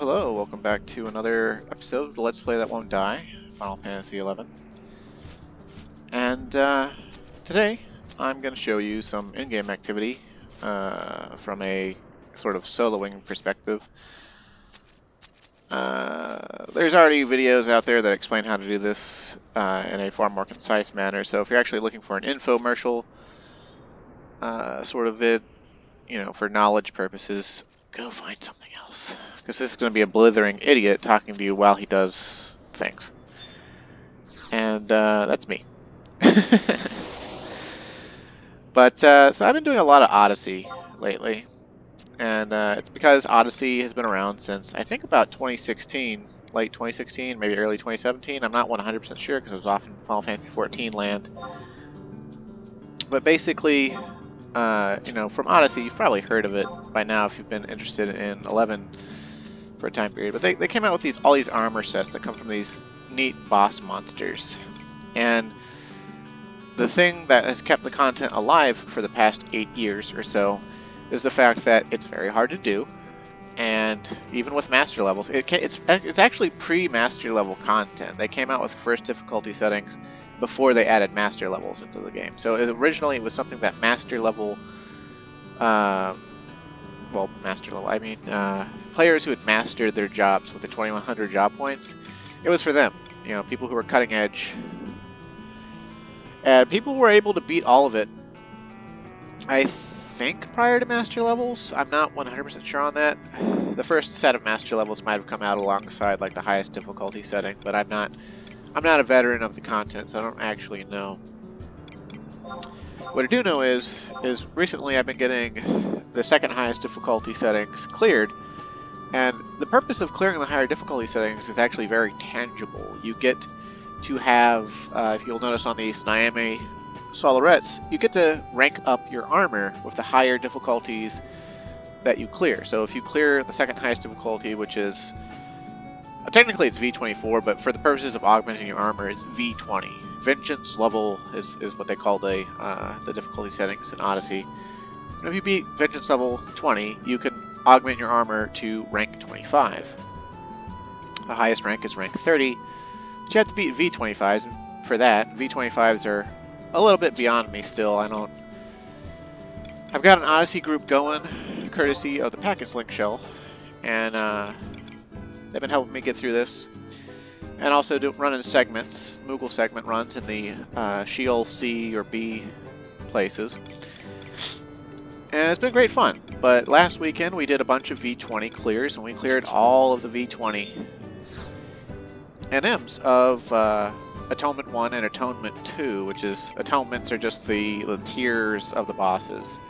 Hello, welcome back to another episode of the Let's Play That Won't Die, Final Fantasy XI. And today, I'm going to show you some in-game activity from a sort of soloing perspective. There's already videos out there that explain how to do this in a far more concise manner, so if you're actually looking for an infomercial sort of vid, for knowledge purposes, go find something else. Because this is going to be a blithering idiot talking to you while he does things. And that's me. But, so I've been doing a lot of Odyssey lately. And it's because Odyssey has been around since, I think, about 2016. Late 2016, maybe early 2017. I'm not 100% sure because I was off in Final Fantasy XIV land. But basically, from Odyssey, you've probably heard of it by now if you've been interested in 11 for a time period. But they came out with all these armor sets that come from these neat boss monsters. And the thing that has kept the content alive for the past 8 years or so is the fact that it's very hard to do. And even with master levels, it's actually pre-master level content. They came out with the first difficulty settings before they added master levels into the game. So originally it was something that master level, players who had mastered their jobs with the 2100 job points, it was for them. People who were cutting edge. And people were able to beat all of it, I think, prior to master levels. I'm not 100% sure on that. The first set of master levels might have come out alongside like the highest difficulty setting, but I'm not a veteran of the content, so I don't actually know. What I do know is recently I've been getting the second highest difficulty settings cleared, and the purpose of clearing the higher difficulty settings is actually very tangible. You get to have, if you'll notice on these Naomi Solorettes, you get to rank up your armor with the higher difficulties that you clear. So if you clear the second highest difficulty, which is technically it's V24, but for the purposes of augmenting your armor, it's V20. Vengeance level is what they call the difficulty settings in Odyssey. And if you beat Vengeance level 20, you can augment your armor to rank 25. The highest rank is rank 30, but you have to beat V25s for that. V25s are a little bit beyond me still. I've got an Odyssey group going, courtesy of the Packets Link Shell, and they've been helping me get through this, and also running segments, Moogle segment runs in the Sheol C or B places. And it's been great fun. But last weekend we did a bunch of V20 clears, and we cleared all of the V20 NMs of Atonement 1 and Atonement 2, which is, atonements are just the tiers of the bosses.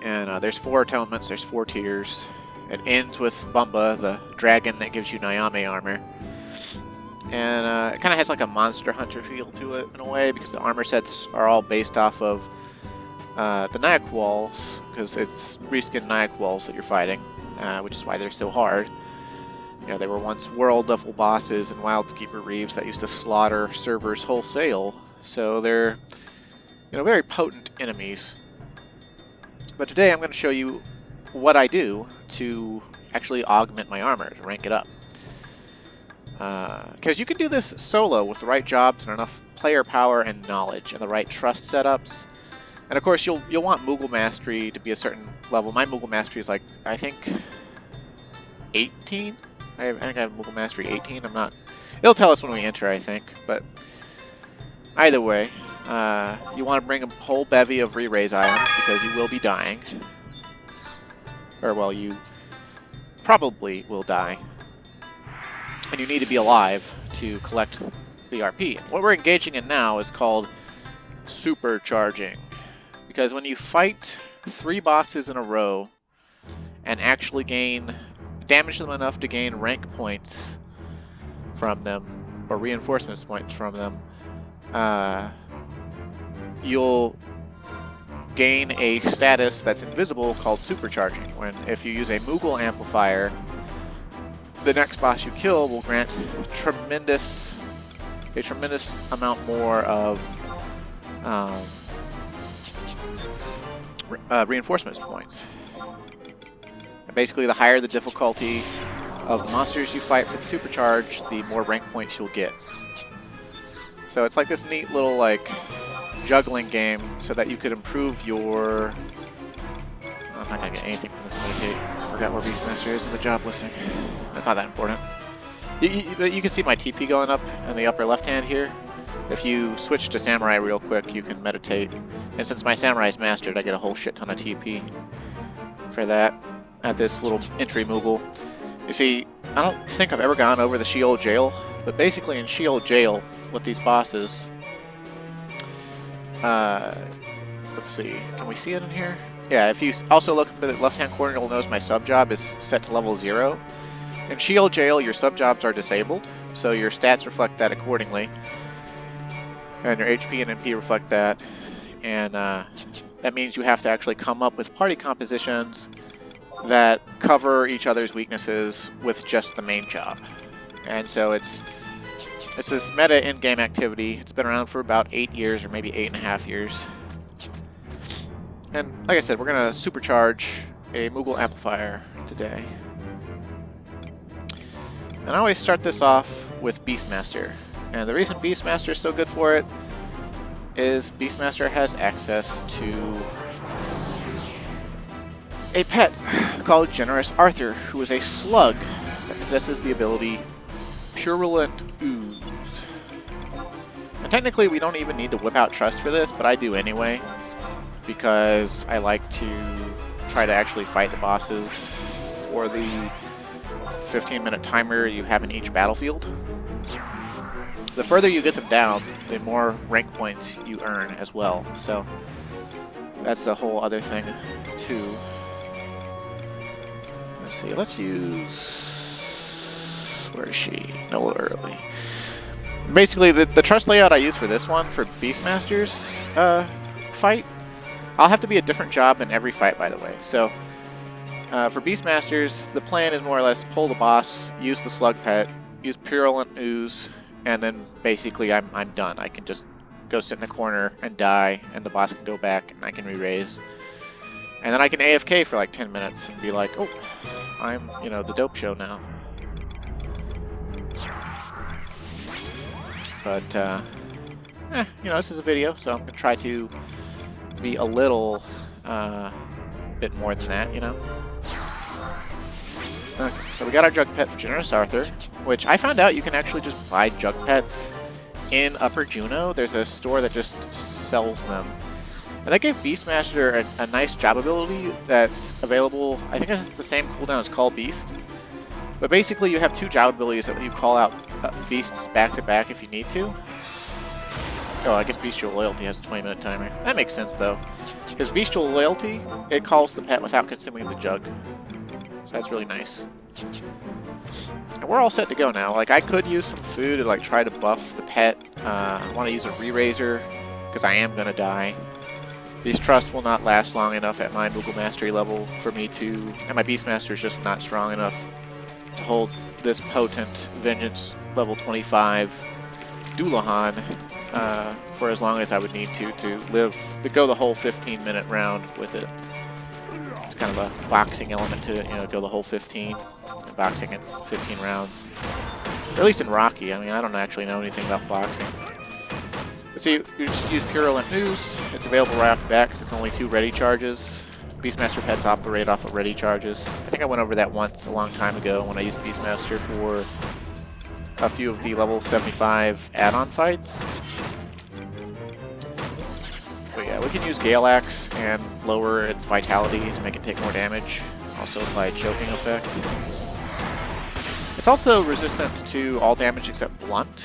And there's 4 atonements, there's 4 tiers. It ends with Bumba, the dragon that gives you Naomi armor. And it kind of has like a Monster Hunter feel to it in a way, because the armor sets are all based off of the Nyack walls, because it's reskinned Nyack walls that you're fighting, which is why they're so hard. They were once world-level bosses in Wildskeeper Reeves that used to slaughter servers wholesale, so they're very potent enemies. But today I'm going to show you what I do to actually augment my armor, to rank it up. Because you can do this solo with the right jobs and enough player power and knowledge and the right trust setups. And of course you'll want Moogle Mastery to be a certain level. My Moogle Mastery is like, I think, 18? I think I have Moogle Mastery 18. I'm not... It'll tell us when we enter, I think. But either way, you want to bring a whole bevy of re-raise items because you will be dying. Or, well, you probably will die. And you need to be alive to collect the RP. What we're engaging in now is called Supercharging. Because when you fight 3 bosses in a row and actually damage them enough to gain rank points from them, or reinforcements points from them, you'll gain a status that's invisible called Supercharging, when if you use a Moogle Amplifier, the next boss you kill will grant a tremendous amount more of reinforcements points. And basically, the higher the difficulty of the monsters you fight for the supercharge, the more rank points you'll get. So it's like this neat little like juggling game so that you could improve your... I'm not going to get anything from this meditate. I forgot where Beastmaster is in the job listing. That's not that important. You can see my TP going up in the upper left hand here. If you switch to Samurai real quick, you can meditate. And since my Samurai is mastered, I get a whole shit ton of TP for that at this little entry Moogle. You see, I don't think I've ever gone over the Sheol Gaol, but basically in Sheol Gaol, with these bosses, let's see, can we see it in here? Yeah, if you also look at the left-hand corner, you'll notice my sub-job is set to level 0. In Sheol Gaol, your sub-jobs are disabled, so your stats reflect that accordingly. And your HP and MP reflect that. And that means you have to actually come up with party compositions that cover each other's weaknesses with just the main job. And so it's this meta in-game activity. It's been around for about 8 years, or maybe 8.5 years. And like I said, we're going to supercharge a Moogle Amplifier today. And I always start this off with Beastmaster. And the reason Beastmaster is so good for it is Beastmaster has access to a pet called Generous Arthur, who is a slug that possesses the ability Purulent Ooze. And technically we don't even need to whip out Trust for this, but I do anyway, because I like to try to actually fight the bosses for the 15-minute timer you have in each battlefield. The further you get them down, the more rank points you earn as well. So that's the whole other thing too. Let's see, let's use... where is she? No, early. Basically, the trust layout I use for this one, for Beastmaster's fight, I'll have to be a different job in every fight, by the way. So for Beastmasters, the plan is more or less pull the boss, use the slug pet, use Purulent Ooze, and then basically I'm done. I can just go sit in the corner and die, and the boss can go back, and I can re-raise. And then I can AFK for like 10 minutes and be like, oh, I'm, you know, the dope show now. But, you know, this is a video, so I'm going to try to be a little bit more than that, you know? Okay, so we got our jug pet for Generous Arthur, which I found out you can actually just buy jug pets in Upper Juno. There's a store that just sells them. And that gave Beastmaster a nice job ability that's available. I think it's the same cooldown as Call Beast. But basically you have two job abilities that let you call out beasts back to back if you need to. Oh, I guess Bestial Loyalty has a 20-minute timer. That makes sense though. Because Bestial Loyalty, it calls the pet without consuming the jug. So that's really nice. And we're all set to go now. Like, I could use some food to like try to buff the pet. I want to use a re-raiser because I am going to die. These trusts will not last long enough at my Moogle Mastery level for me to... And my Beastmaster is just not strong enough to hold this potent Vengeance level 25 Dullahan for as long as I would need to go the whole 15-minute round with it. It's kind of a boxing element to it, you know, go the whole 15. In boxing, it's 15 rounds. Or at least in Rocky. I mean, I don't actually know anything about boxing. But see, you just use Purulent Ooze. It's available right off the bat because it's only 2 ready charges. Beastmaster pets operate off of ready charges. I think I went over that once a long time ago when I used Beastmaster for a few of the level 75 add-on fights. But yeah, we can use Gale Axe and lower its vitality to make it take more damage. Also apply a choking effect. It's also resistant to all damage except blunt,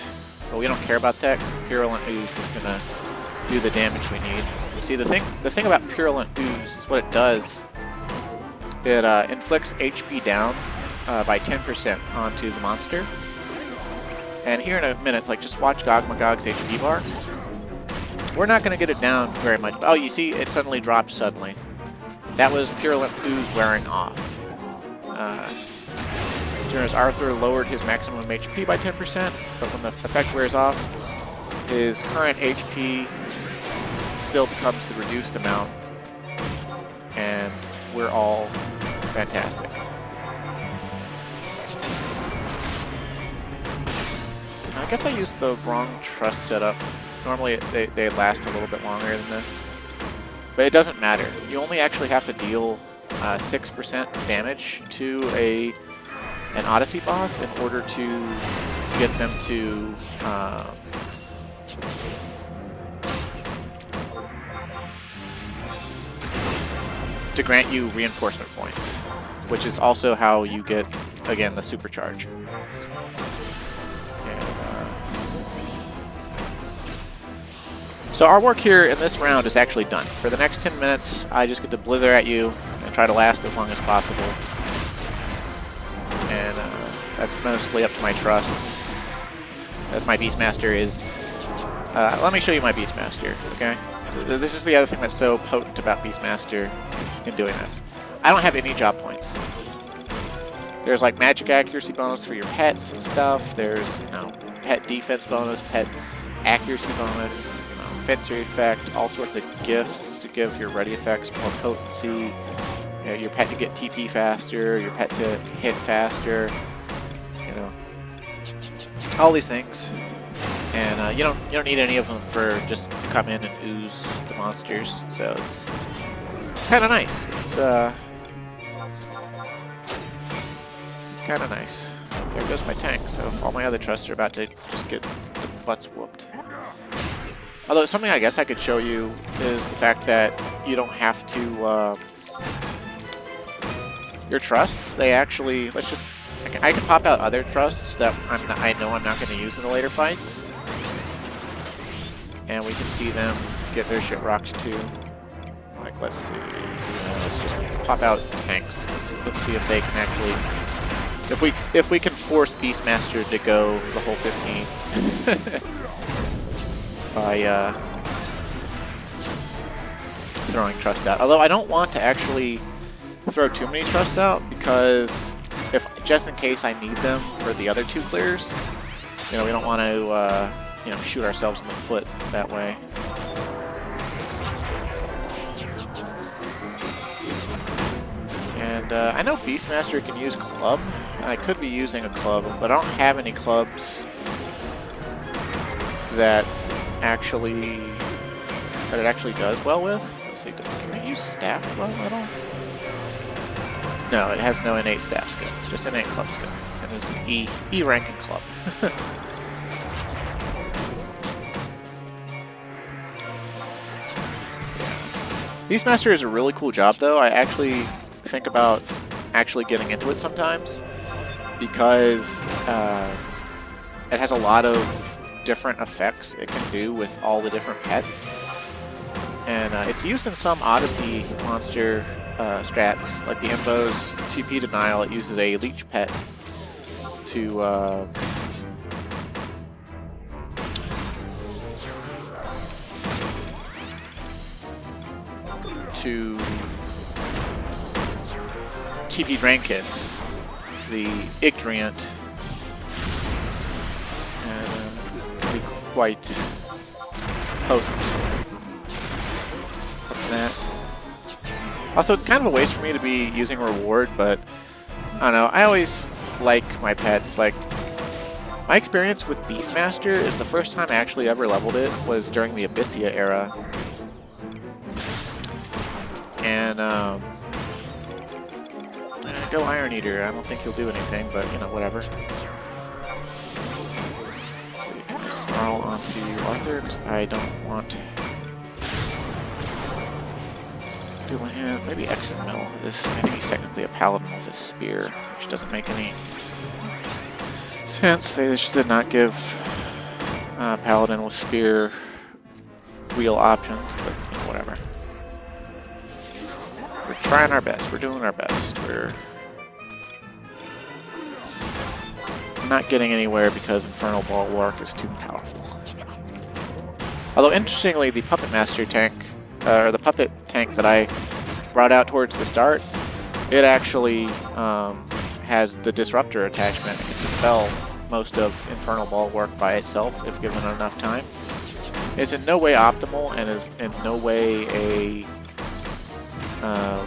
but we don't care about that because Purulent Ooze is gonna do the damage we need. See, the thing about Purulent Ooze is what it does. It inflicts HP down by 10% onto the monster. And here in a minute, like, just watch Gogmagog's HP bar. We're not going to get it down very much. Oh, you see, it suddenly dropped suddenly. That was Purulent Ooze wearing off. Generous Arthur lowered his maximum HP by 10%, but when the effect wears off, his current HP still becomes the reduced amount, and we're all fantastic. guess I used the wrong trust setup. Normally they last a little bit longer than this. But it doesn't matter. You only actually have to deal 6% damage to an Odyssey boss in order to get them to grant you reinforcement points, which is also how you get, again, the Supercharge. So our work here in this round is actually done. For the next 10 minutes, I just get to blither at you and try to last as long as possible. And that's mostly up to my trusts. As my Beastmaster is... let me show you my Beastmaster, okay? This is the other thing that's so potent about Beastmaster in doing this. I don't have any job points. There's like magic accuracy bonus for your pets and stuff. There's, you know, pet defense bonus, pet accuracy bonus, you know, fencer effect, all sorts of gifts to give your ready effects more potency. You know, your pet to get TP faster, your pet to hit faster, you know, all these things. And you don't need any of them for just to come in and ooze the monsters. So it's kind of nice. It's kind of nice. There goes my tank. So all my other trusts are about to just get the butts whooped. Although something I guess I could show you is the fact that you don't have to. Your trusts, they actually, I can pop out other trusts that I know I'm not going to use in the later fights. And we can see them get their shit rocked too. Like, let's see. Let's just pop out tanks. Let's see if they can actually, if we can force Beastmaster to go the whole 15 by throwing trust out. Although I don't want to actually throw too many trusts out, because just in case I need them for the other two clears, you know, we don't want to you know, shoot ourselves in the foot that way. And I know Beastmaster can use club. I could be using a club, but I don't have any clubs that it actually does well with. Let's see, can I use staff club at all? No, it has no innate staff skill. It's just innate club skill. And it's an E ranking club. Beastmaster is a really cool job, though. I actually think about actually getting into it sometimes, because it has a lot of different effects it can do with all the different pets. And it's used in some Odyssey monster strats, like the Embo's TP Denial. It uses a leech pet to TP Drankus, the Ignorant, and be quite potent from that. Also, it's kind of a waste for me to be using reward, but I don't know, I always like my pets. Like, my experience with Beastmaster is the first time I actually ever leveled it was during the Abyssia era. And go Iron Eater. I don't think he'll do anything, but you know, whatever. So you can just snarl onto Arthur, because I don't want doing him. Maybe Exit Mill. I think he's technically a paladin with his spear, which doesn't make any sense. They just did not give paladin with spear real options, but you know, whatever. We're trying our best. We're doing our best. We're not getting anywhere because Infernal Bulwark is too powerful. Although, interestingly, the Puppet Master tank, or the Puppet tank that I brought out towards the start, it actually has the Disruptor attachment. It can dispel most of Infernal Bulwark by itself if given enough time. It's in no way optimal and is in no way a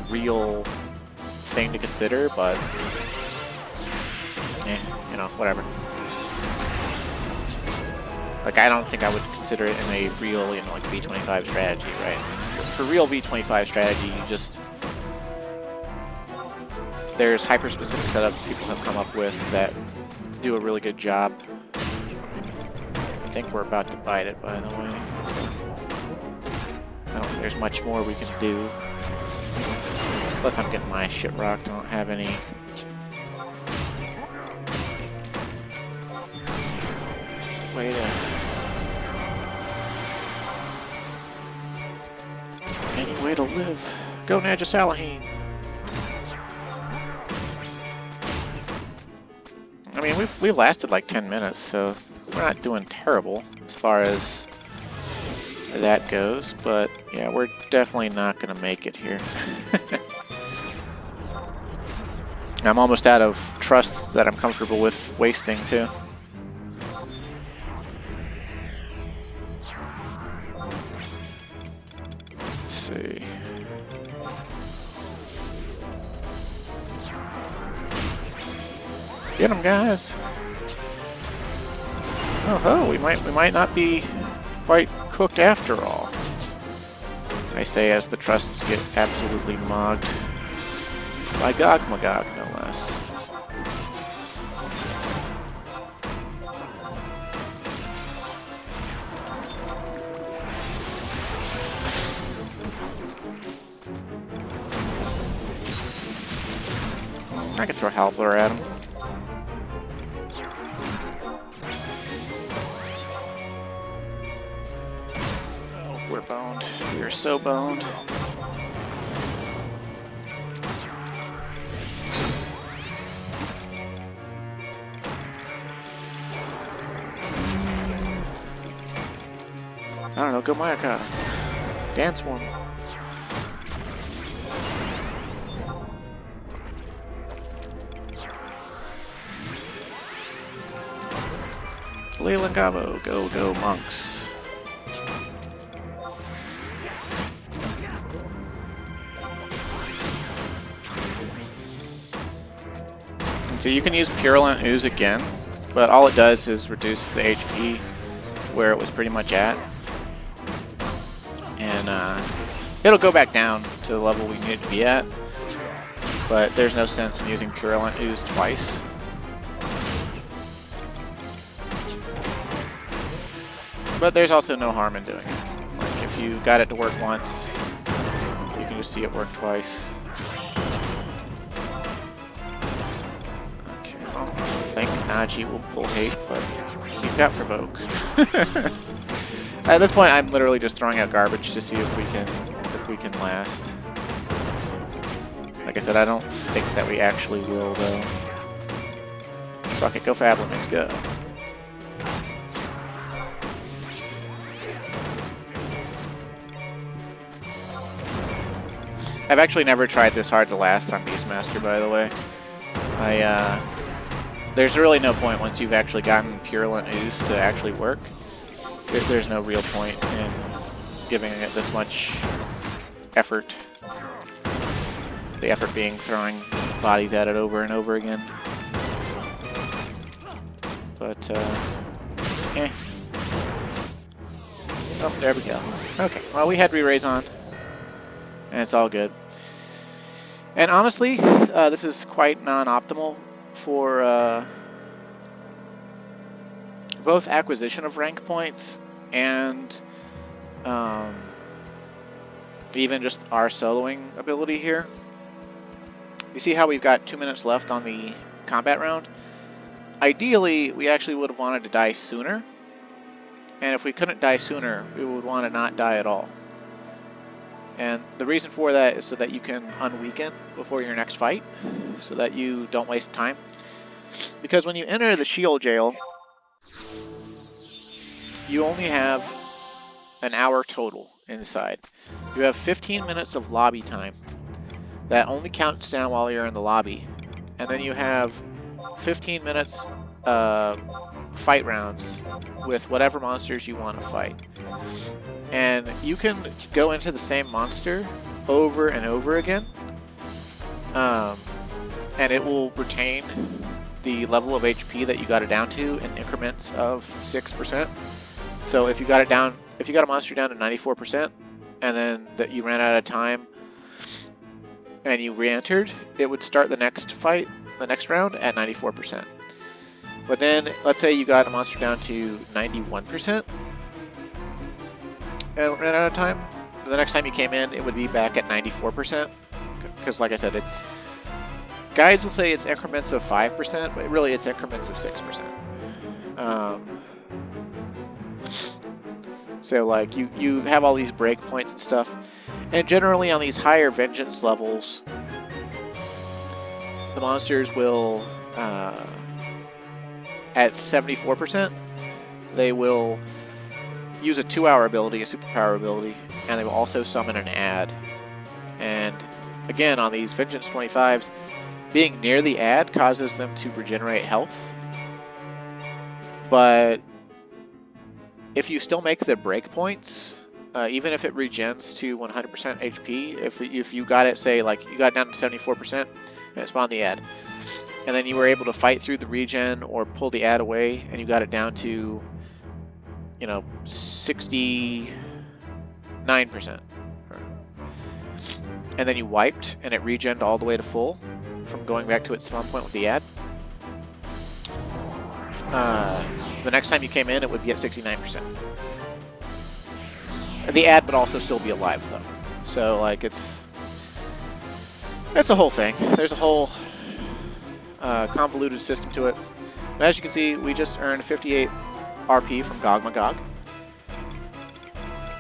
real thing to consider, but you know, whatever. Like, I don't think I would consider it in a real, you know, like V25 strategy, right? For real V25 strategy, you just... There's hyper-specific setups people have come up with that do a really good job. I think we're about to bite it, by the way. I don't think there's much more we can do. Plus I'm getting my shit rocked. I don't have any... way to... any way to live. Go Nadja Salahine! I mean, we've lasted like 10 minutes, so we're not doing terrible as far as that goes, but yeah, we're definitely not going to make it here. I'm almost out of trusts that I'm comfortable with wasting, too. Let's see. Get him, guys! Oh ho, we might not be quite cooked after all. I say as the trusts get absolutely mogged by Gog Magog, no less. I can throw Halbler at him. We're boned. We are so boned. I don't know, go Mayaka. Dance one. Leland Gabo, go monks. So you can use Purulent Ooze again, but all it does is reduce the HP where it was pretty much at. And it'll go back down to the level we need it to be at, but there's no sense in using Purulent Ooze twice. But there's also no harm in doing it. Like, if you got it to work once, you can just see it work twice. I think Naji will pull hate, but he's got provoke. At this point, I'm literally just throwing out garbage to see if we can last. Like I said, I don't think that we actually will, though. Fuck it, go Fablin, let's go. I've actually never tried this hard to last on Beastmaster, by the way. There's really no point once you've actually gotten Purulent Ooze to actually work. There's no real point in giving it this much effort. The effort being throwing bodies at it over and over again. But, eh. Oh, there we go. Okay, well, we had re-raise on. And it's all good. And honestly, this is quite non-optimal for both acquisition of rank points and even just our soloing ability here. You see how we've got 2 minutes left on the combat round? Ideally, we actually would have wanted to die sooner. And if we couldn't die sooner, we would want to not die at all. And the reason for that is so that you can unweaken before your next fight, so that you don't waste time. Because when you enter the Sheol Gaol, you only have an hour total inside. You have 15 minutes of lobby time. That only counts down while you're in the lobby. And then you have 15 minutes fight rounds with whatever monsters you want to fight. And you can go into the same monster over and over again. And it will retain the level of HP that you got it down to in increments of 6%. So if you got it down, if you got a monster down to 94%, and then that you ran out of time, and you re-entered, it would start the next fight, the next round, at 94%. But then, let's say you got a monster down to 91%, and ran out of time. The next time you came in, it would be back at 94%. Because, like I said, it's guides will say it's increments of 5%, but really it's increments of 6%. So, like, you have all these breakpoints and stuff, and generally on these higher vengeance levels, the monsters will, at 74%, they will use a 2-hour ability, a superpower ability, and they will also summon an ad. And again, on these Vengeance 25s, being near the ad causes them to regenerate health. But if you still make the breakpoints, even if it regens to 100% HP, if you got it, say, like, you got down to 74% and it spawned the ad, and then you were able to fight through the regen or pull the ad away, and you got it down to, you know, 69%. And then you wiped, and it regened all the way to full from going back to its spawn point with the ad. The next time you came in, it would be at 69%. The ad would also still be alive, though. So, like, it's a whole thing. There's a whole convoluted system to it. But as you can see, we just earned 58 RP from Gog Magog.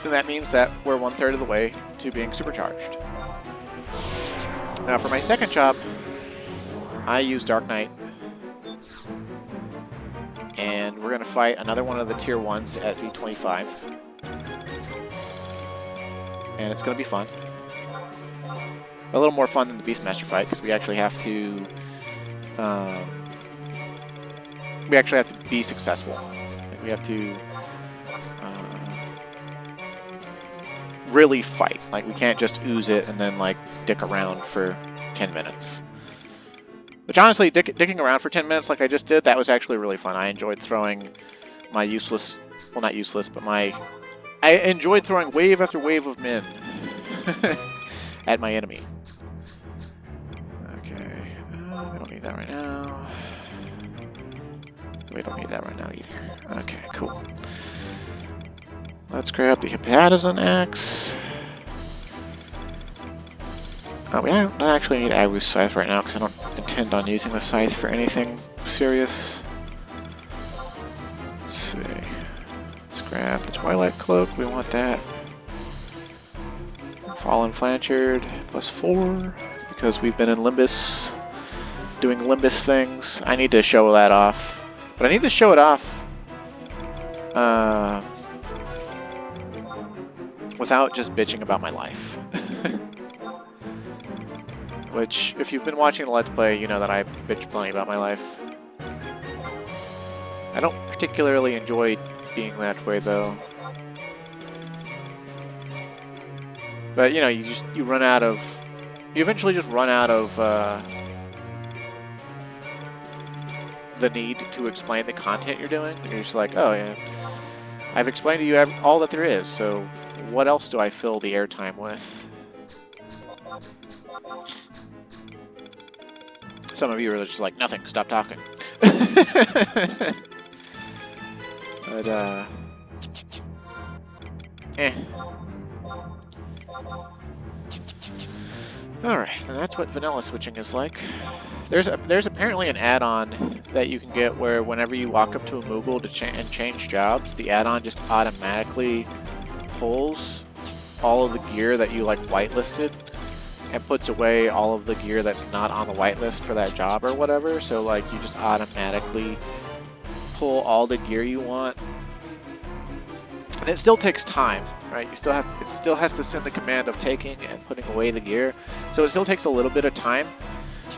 And that means that we're 1/3 of the way to being supercharged. Now for my second job, I use Dark Knight. And we're going to fight another one of the tier 1s at V25. And it's going to be fun. A little more fun than the Beastmaster fight, because we actually have to be successful. Like, we have to really fight. Like, we can't just ooze it and then, like, dick around for 10 minutes. Which, honestly, dicking around for 10 minutes like I just did, that was actually really fun. I enjoyed throwing my useless, well, not useless, but I enjoyed throwing wave after wave of men at my enemy. Okay, we don't need that right now. We don't need that right now either. Okay, cool. Let's grab the Hepatizon Axe. We don't actually need Agu's Scythe right now because I don't intend on using the Scythe for anything serious. Let's see. Let's grab the Twilight Cloak. We want that. Fallen Flanchard +4 because we've been in Limbus doing Limbus things. I need to show that off. But I need to show it off without just bitching about my life. Which, if you've been watching the Let's Play, you know that I bitch plenty about my life. I don't particularly enjoy being that way, though. But, you know, you eventually just run out of the need to explain the content you're doing. You're just like, oh yeah, I've explained to you all that there is, so what else do I fill the airtime with? Some of you are just like, nothing, stop talking. But, Alright, and that's what vanilla switching is like. There's apparently an add-on that you can get where whenever you walk up to a Moogle to change jobs, the add-on just automatically pulls all of the gear that you, like, whitelisted and puts away all of the gear that's not on the whitelist for that job or whatever. So, like, you just automatically pull all the gear you want. And it still takes time, right? It still has to send the command of taking and putting away the gear. So it still takes a little bit of time.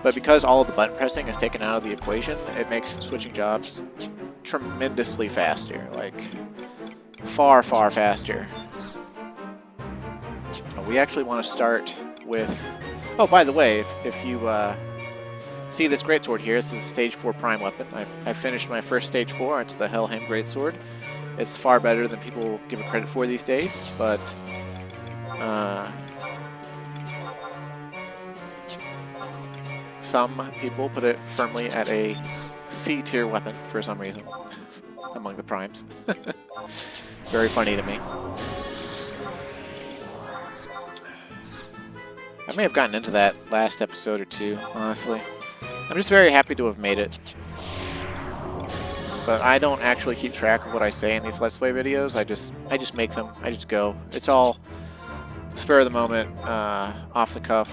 But because all of the button pressing is taken out of the equation, it makes switching jobs tremendously faster. Like, far, far faster. We actually want to start with... Oh, by the way, if you see this greatsword here, this is a stage 4 prime weapon. I finished my first stage 4. It's the Helheim greatsword. It's far better than people give it credit for these days, but some people put it firmly at a C tier weapon for some reason among the primes. Very funny to me. I may have gotten into that last episode or two, honestly. I'm just very happy to have made it. But I don't actually keep track of what I say in these Let's Play videos. I just make them. I just go. It's all spur of the moment, off the cuff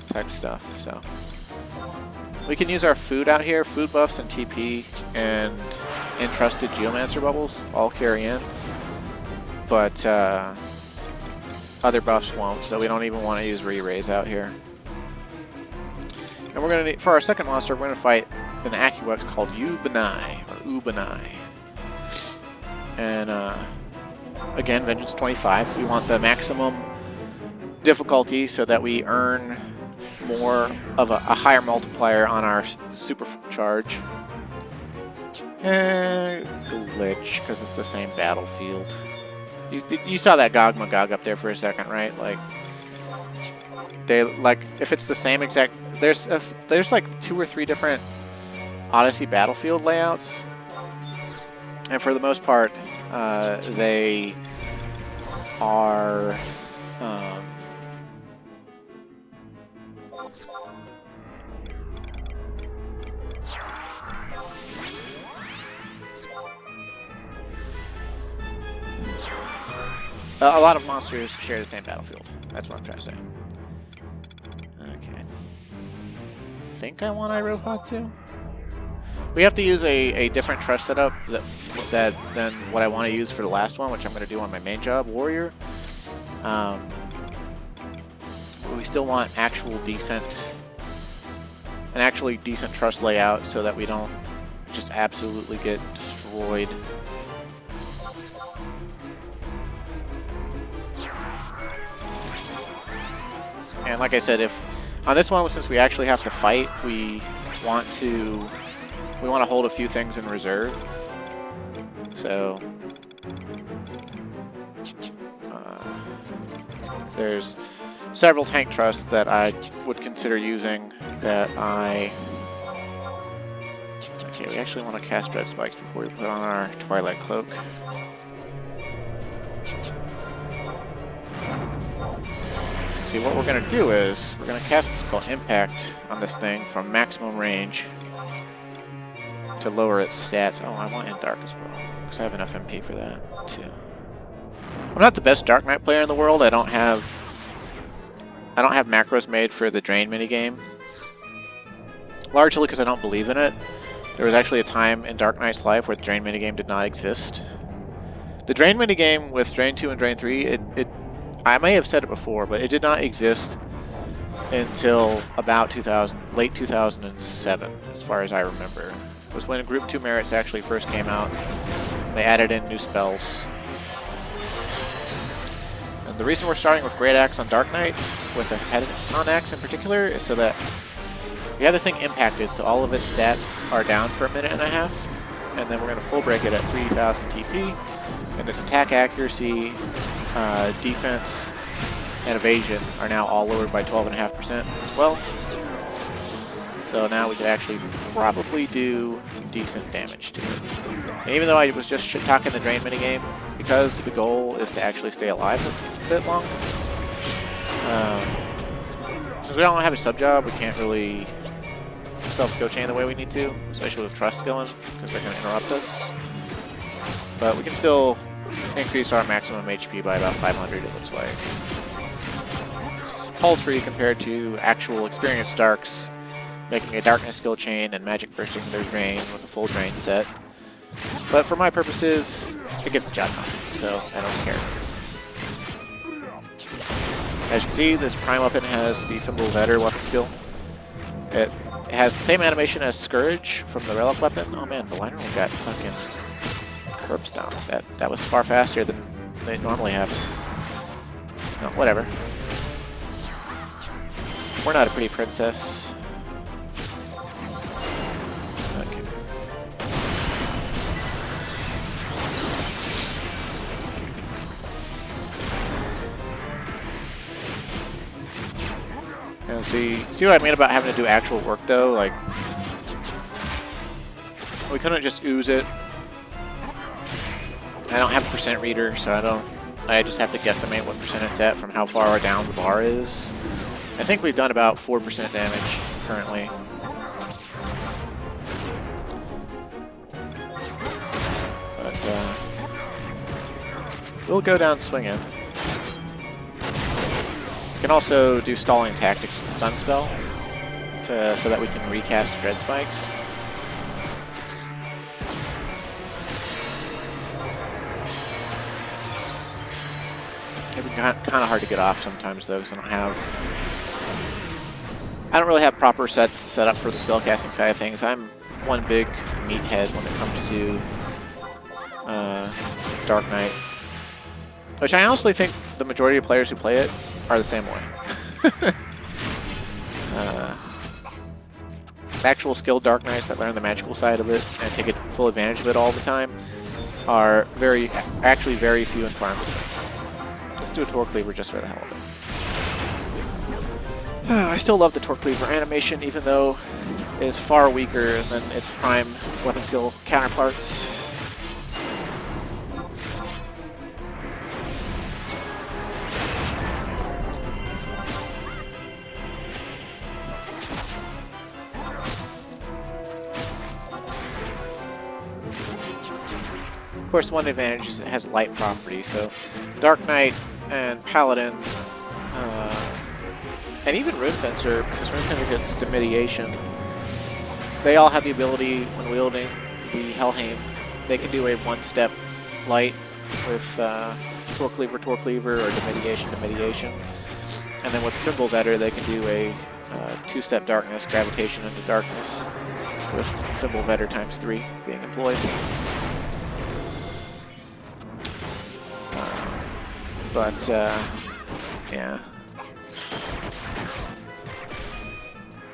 type stuff. So we can use our food out here. Food buffs and TP and entrusted Geomancer bubbles all carry in, but other buffs won't. So we don't even want to use re-raise out here. And we're gonna need, for our second monster, we're gonna fight an AccuX called Ubanai or Ubanai. And again, Vengeance 25. We want the maximum difficulty so that we earn more of a higher multiplier on our Supercharge. Glitch, because it's the same battlefield. You saw that Gog Magog up there for a second, right? Like, they if it's the same exact. There's like 2 or 3 different Odyssey battlefield layouts, and for the most part, they are. A lot of monsters share the same battlefield. That's what I'm trying to say. Okay. I think I want Iroha too. We have to use a different trust setup than what I want to use for the last one, which I'm going to do on my main job, Warrior. We still want an actually decent trust layout so that we don't just absolutely get destroyed. And like I said, if on this one, since we actually have to fight, we want to hold a few things in reserve. So there's several tank trusts that I would consider using that okay, we actually want to cast Dread Spikes before we put on our Twilight Cloak. See, what we're going to do is we're going to cast this called Impact on this thing from maximum range to lower its stats. Oh, I want in Dark as well, because I have enough MP for that too. I'm not the best Dark Knight player in the world. I don't have macros made for the Drain minigame, largely because I don't believe in it. There was actually a time in Dark Knight's life where the Drain minigame did not exist. The Drain minigame with Drain 2 and Drain 3, I may have said it before, but it did not exist until about late 2007, as far as I remember. It was when Group 2 merits actually first came out. They added in new spells. And the reason we're starting with Great Axe on Dark Knight, with a Head-on Axe in particular, is so that we have this thing impacted, so all of its stats are down for 1.5 minutes, and then we're going to full break it at 3,000 TP, and its attack accuracy, defense, and evasion are now all lowered by 12.5% as well. So now we could actually probably do decent damage to it. And even though I was just shit-talking the Drain minigame, because the goal is to actually stay alive a bit longer, since we don't have a sub-job, we can't really self-skill chain the way we need to, especially with Trust going, because they're going to interrupt us. But we can still increase our maximum HP by about 500, it looks like. Paltry compared to actual experienced Darks, making a Darkness skill chain and magic bursting their Drain with a full Drain set. But for my purposes, it gets the job done, so I don't care. As you can see, this Prime weapon has the Thimble of Eder weapon skill. It has the same animation as Scourge from the Relic weapon. Oh man, the liner one got fucking curb stomped. That was far faster than it normally happens. No, whatever. We're not a pretty princess. Okay. And see what I mean about having to do actual work though? Like, we couldn't just ooze it. I don't have a percent reader, so I just have to guesstimate what percent it's at from how far down the bar is. I think we've done about 4% damage currently. But we'll go down swinging. We can also do stalling tactics with stun spell so that we can recast dread spikes. It'd be kind of hard to get off sometimes though, because I don't really have proper sets set up for the spellcasting side of things. I'm one big meathead when it comes to Dark Knight, which I honestly think the majority of players who play it are the same way. Actual skilled Dark Knights that learn the magical side of it and take full advantage of it all the time are actually very few and far between. Let's do a Torque Cleaver just for the hell of it. I still love the Torque Cleaver animation, even though it's far weaker than its prime weapon skill counterparts. Of course, one advantage is it has light property, so Dark Knight and Paladin, and even Rune Fencer, because Rune Fencer gets Demediation, they all have the ability, when wielding the Helheim, they can do a one-step light with Torque Cleaver, or Demediation. And then with Thimble Vetter, they can do a two-step darkness, Gravitation into Darkness, with Thimble Vetter ×3 being employed. Yeah.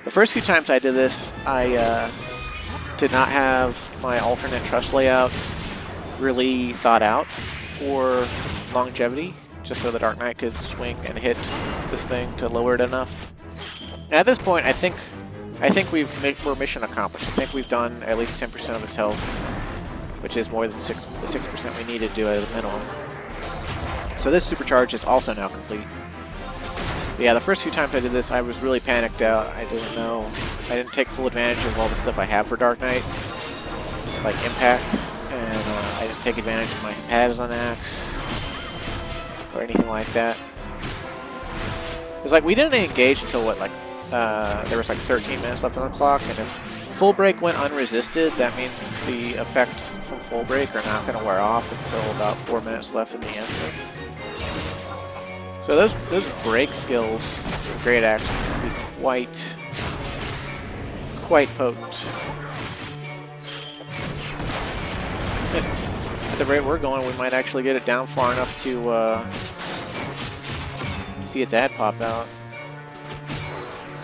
The first few times I did this, I did not have my alternate truss layouts really thought out for longevity, just so the Dark Knight could swing and hit this thing to lower it enough. And at this point, I think we're mission accomplished. I think we've done at least 10% of its health, which is more than the 6% we needed to do at a minimum. So this supercharge is also now complete. But yeah, the first few times I did this, I was really panicked out. I didn't take full advantage of all the stuff I have for Dark Knight, like Impact, and I didn't take advantage of my pads on Axe, or anything like that. It was like, we didn't engage until what, like, there was like 13 minutes left on the clock, and if full break went unresisted, that means the effects from full break are not going to wear off until about 4 minutes left in the instance. So those break skills for Great Axe can be quite potent. At the rate we're going, we might actually get it down far enough to see its ad pop out.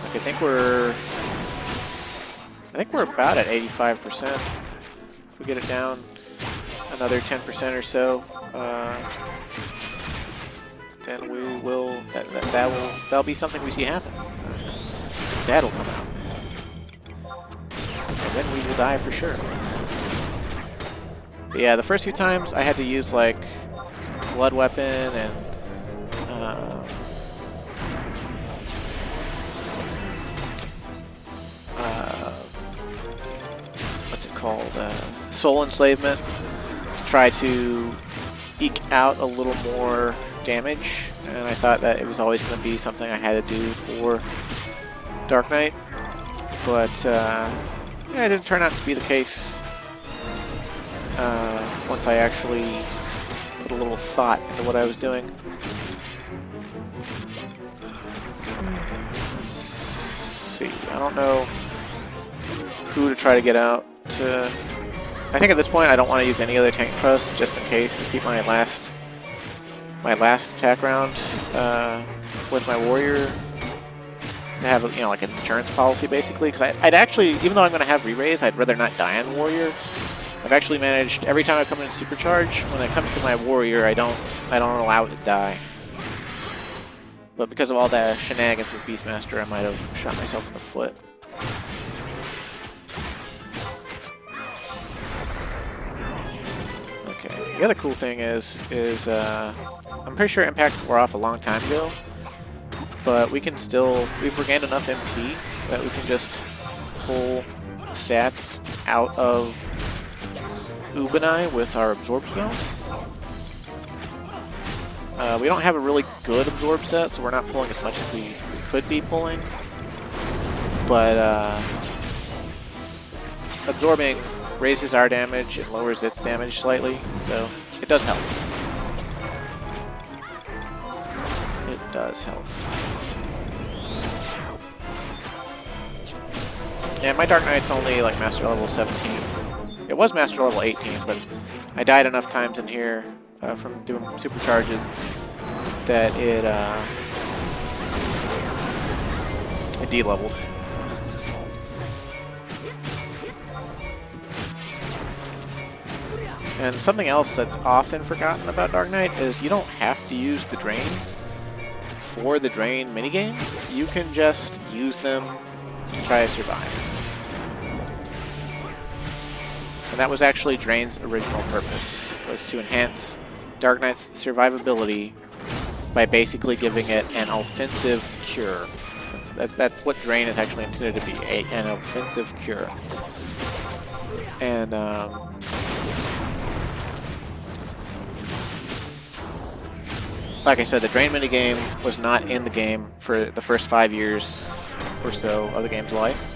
Like, I think we're about at 85%. If we get it down another 10% or so, then we will. That'll be something we see happen. That'll come out, and then we will die for sure. But yeah, the first few times I had to use like Blood Weapon and what's it called? Soul Enslavement, to try to eke out a little more damage, and I thought that it was always going to be something I had to do for Dark Knight, but yeah, it didn't turn out to be the case once I actually put a little thought into what I was doing. Let's see, I don't know who to try to get out to. I think at this point I don't want to use any other tank trust, just in case, to keep my last attack round with my warrior, to have, you know, like an insurance policy basically, because I'd actually, even though I'm going to have re-raise, I'd rather not die on warrior. I've actually managed, every time I come in Supercharge, when it comes to my warrior, I don't allow it to die. But because of all the shenanigans with Beastmaster, I might have shot myself in the foot. Okay. The other cool thing is I'm pretty sure impacts wore off a long time ago, but we've regained enough MP that we can just pull stats out of Ubenai with our absorb spells. We don't have a really good absorb set, so we're not pulling as much as we could be pulling. But absorbing raises our damage and lowers its damage slightly, so it does help. It does help. Yeah, my Dark Knight's only like Master Level 17. It was Master Level 18, but I died enough times in here from doing supercharges that it de-leveled. And something else that's often forgotten about Dark Knight is you don't have to use the drains for the drain minigame. You can just use them to try to survive. And that was actually Drain's original purpose, was to enhance Dark Knight's survivability by basically giving it an offensive cure. That's what Drain is actually intended to be, an offensive cure. And like I said, the Drain minigame was not in the game for the first 5 years or so of the game's life.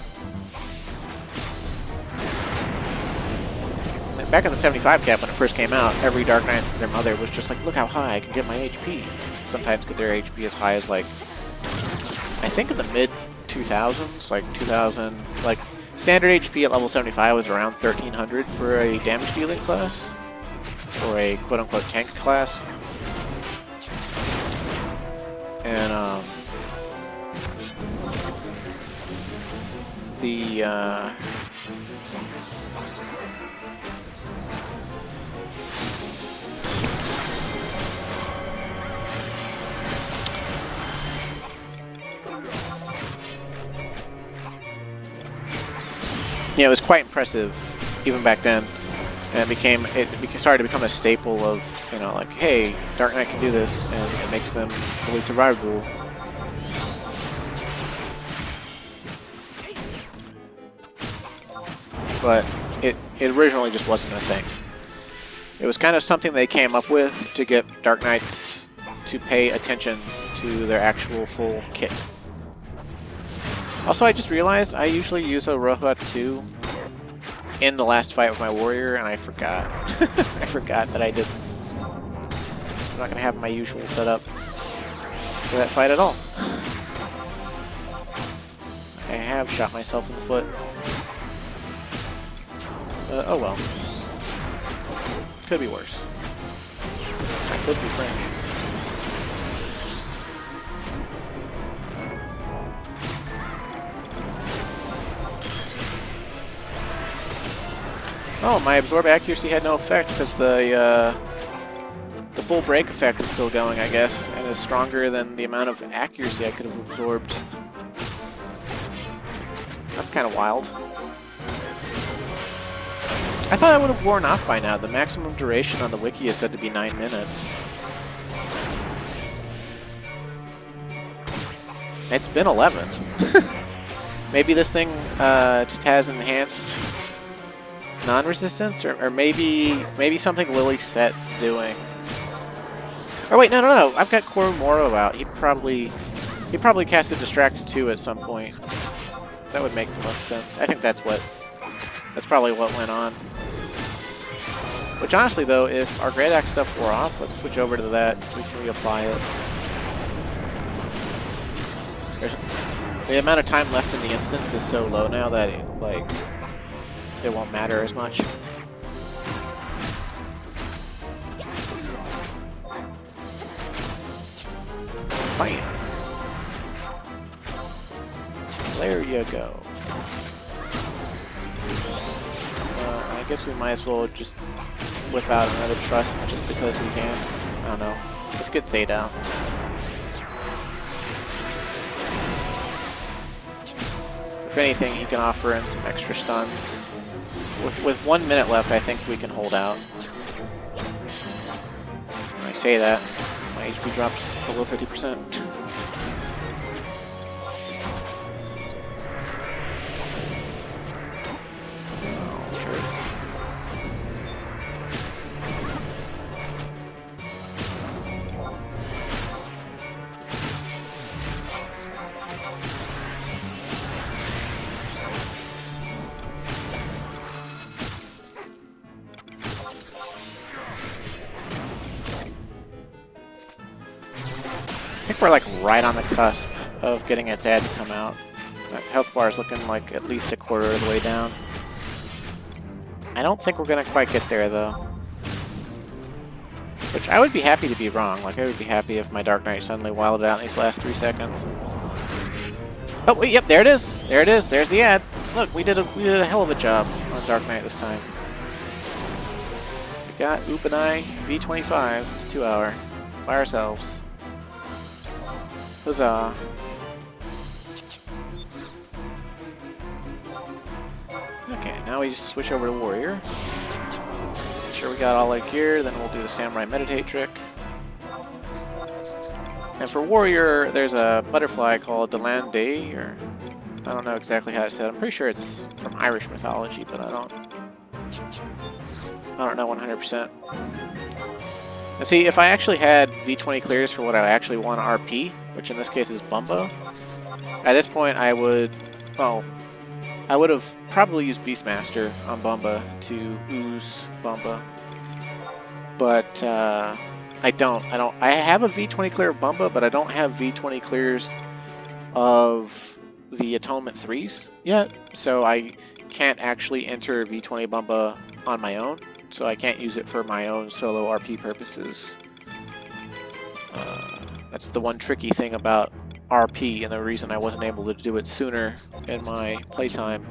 Back in the 75 cap when it first came out, every Dark Knight and their mother was just like, look how high I can get my HP. Sometimes get their HP as high as like, I think in the mid 2000s, like 2000, like standard HP at level 75 was around 1300 for a damage dealing class, or a quote unquote tank class. And yeah, it was quite impressive even back then, and it started to become a staple of, you know, like, hey, Dark Knight can do this, and it makes them fully survivable. But it originally just wasn't a thing. It was kind of something they came up with to get Dark Knights to pay attention to their actual full kit. Also, I just realized I usually use a Rohat 2 in the last fight with my warrior, and I forgot. I forgot that I didn't. I'm not going to have my usual setup for that fight at all. I have shot myself in the foot. Oh well. Could be worse. I could be French. Oh, my absorb accuracy had no effect because the full break effect is still going, I guess, and is stronger than the amount of accuracy I could have absorbed. That's kind of wild. I thought I would have worn off by now. The maximum duration on the wiki is said to be 9 minutes. It's been 11. Maybe this thing just has enhanced non-resistance, or maybe something Lily Set's doing. Oh wait, no. I've got Koromoro out. He probably casted Distract 2 at some point. That would make the most sense. I think that's probably what went on. Which honestly though, if our Great Axe stuff wore off, let's switch over to that so we can reapply it. The amount of time left in the instance is so low now that it won't matter as much. Bam! There you go. I guess we might as well just whip out another trust just because we can. I don't know. Let's get Zay down. If anything, he can offer in some extra stuns. With 1 minute left, I think we can hold out. When I say that, my HP drops below 50%. I think we're like right on the cusp of getting its ad to come out. That health bar is looking like at least a quarter of the way down. I don't think we're gonna quite get there though. Which I would be happy to be wrong. Like I would be happy if my Dark Knight suddenly wilded out in these last 3 seconds. Oh wait, yep, there it is. There it is. There's the ad. Look, we did a hell of a job on Dark Knight this time. We got Oop and I V25 2-hour by ourselves. Huzzah. Okay, now we just switch over to Warrior. Make sure we got all our gear, then we'll do the Samurai Meditate trick. And for Warrior, there's a butterfly called Delan Day, or I don't know exactly how it's said. I'm pretty sure it's from Irish mythology, but I don't know 100%. And see, if I actually had V20 clears for what I actually want RP, which in this case is Bumbo, at this point I would, well, I would have probably used Beastmaster on Bumba to ooze Bumba. But I don't. I have a V20 clear of Bumba, but I don't have V20 clears of the Atonement 3s yet, so I can't actually enter V20 Bumba on my own. So I can't use it for my own solo RP purposes. That's the one tricky thing about RP, and the reason I wasn't able to do it sooner in my playtime.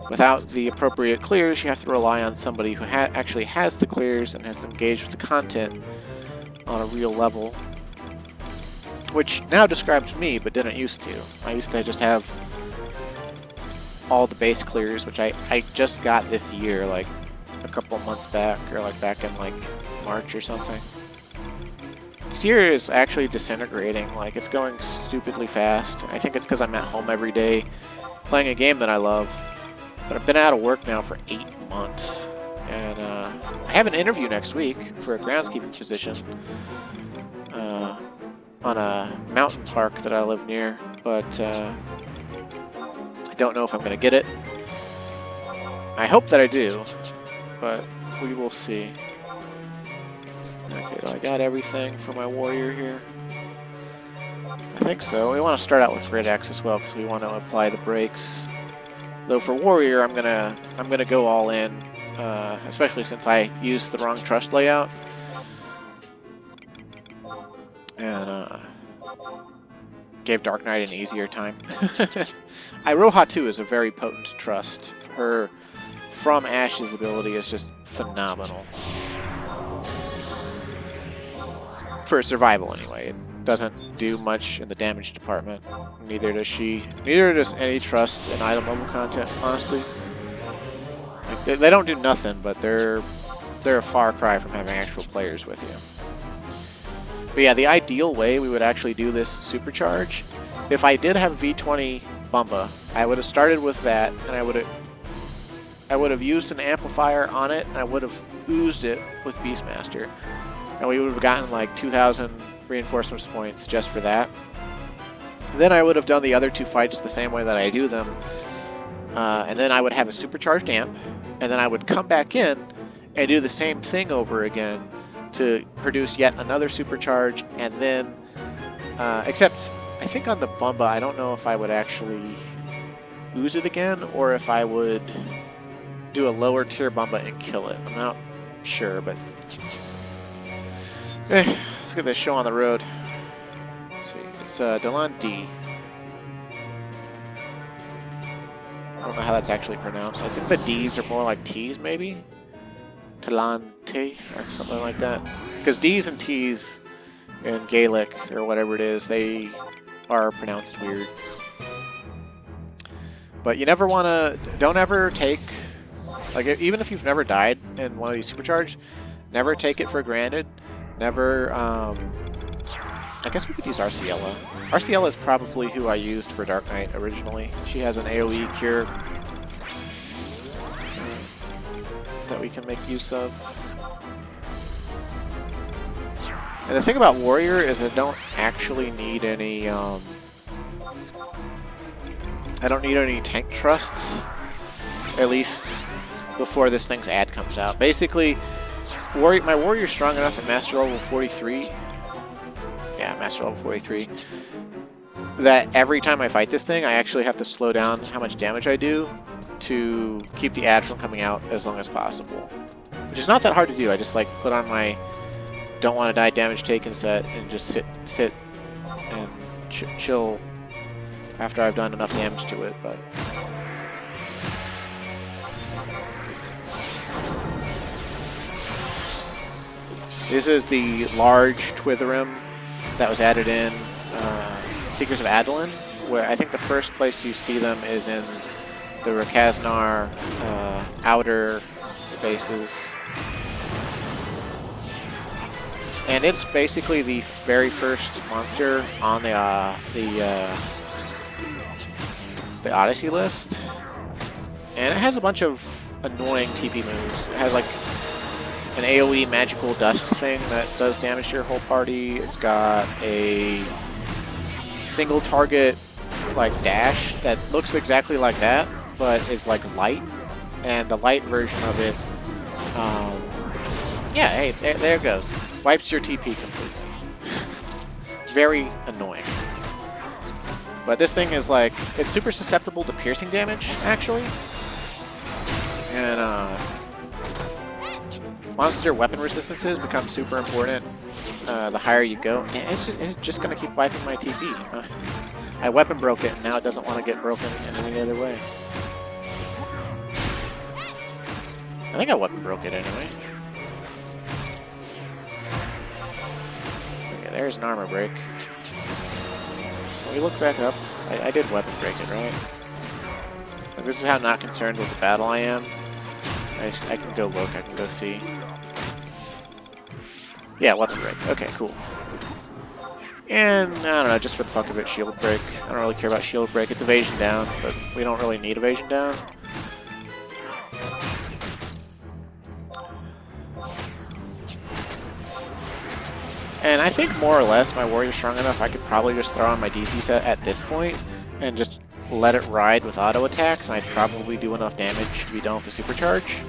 Without the appropriate clears, you have to rely on somebody who actually has the clears and has engaged with the content on a real level. Which now describes me, but didn't used to. I used to just have all the base clears, which I just got this year, like a couple months back, or like back in like March or something. This year is actually disintegrating, like it's going stupidly fast. I think it's because I'm at home every day playing a game that I love. But I've been out of work now for 8 months. And I have an interview next week for a groundskeeping position on a mountain park that I live near, but I don't know if I'm going to get it. I hope that I do, but we will see. Okay, do I got everything for my warrior here? I think so. We want to start out with Grid X as well, because we want to apply the brakes. Though for warrior, I'm gonna go all in, especially since I used the wrong trust layout, and gave Dark Knight an easier time. Iroha 2 is a very potent trust. Her From Ashes ability is just phenomenal. For survival, anyway. It doesn't do much in the damage department. Neither does she. Neither does any trust in item level content, honestly. Like, they don't do nothing, but they're a far cry from having actual players with you. But yeah, the ideal way we would actually do this supercharge, if I did have V20 Bumba, I would have started with that, and I would have used an amplifier on it, and I would have oozed it with Beastmaster. And we would have gotten like 2,000 reinforcements points just for that. Then I would have done the other 2 fights the same way that I do them. And then I would have a supercharged amp, and then I would come back in and do the same thing over again to produce yet another supercharge, and then, except I think on the Bumba, I don't know if I would actually ooze it again, or if I would do a lower tier Bumba and kill it. I'm not sure, but let's get this show on the road. Let's see, it's Delan D. I don't know how that's actually pronounced. I think the D's are more like T's, maybe? Delan T, or something like that. Because D's and T's in Gaelic, or whatever it is, they are pronounced weird. But you never want to, don't ever take, like even if you've never died in one of these supercharged, never take it for granted. Never, I guess we could use Arciella. Arciella is probably who I used for Dark Knight originally. She has an AoE cure that we can make use of. And the thing about Warrior is I don't actually need any, I don't need any tank trusts, at least before this thing's ad comes out. Basically, my Warrior's strong enough at Master Level 43, yeah, Master Level 43, that every time I fight this thing, I actually have to slow down how much damage I do to keep the ad from coming out as long as possible. Which is not that hard to do. I just like put on my don't want to die damage taken set and just sit and chill after I've done enough damage to it. But this is the large Twitherim that was added in Seekers of Adeline, where I think the first place you see them is in the Rakaznar outer spaces. And it's basically the very first monster on the Odyssey list. And it has a bunch of annoying TP moves. It has like an AoE magical dust thing that does damage to your whole party. It's got a single target like dash that looks exactly like that, but is like light. And the light version of it, yeah, hey, there it goes. Wipes your TP completely. Very annoying. But this thing is like, it's super susceptible to piercing damage, actually. And monster weapon resistances become super important the higher you go. And it's just going to keep wiping my TP. I weapon broke it, and now it doesn't want to get broken in any other way. I think I weapon broke it anyway. Okay, there's an armor break. When we look back up, I did weapon break it, right? Like, this is how not concerned with the battle I am. I can go look, I can go see. Yeah, weapon break. Okay, cool. And, I don't know, just for the fuck of it, shield break. I don't really care about shield break. It's evasion down, but we don't really need evasion down. And I think more or less my Warrior's strong enough, I could probably just throw on my DC set at this point and just let it ride with auto attacks, and I'd probably do enough damage to be done with the Supercharge.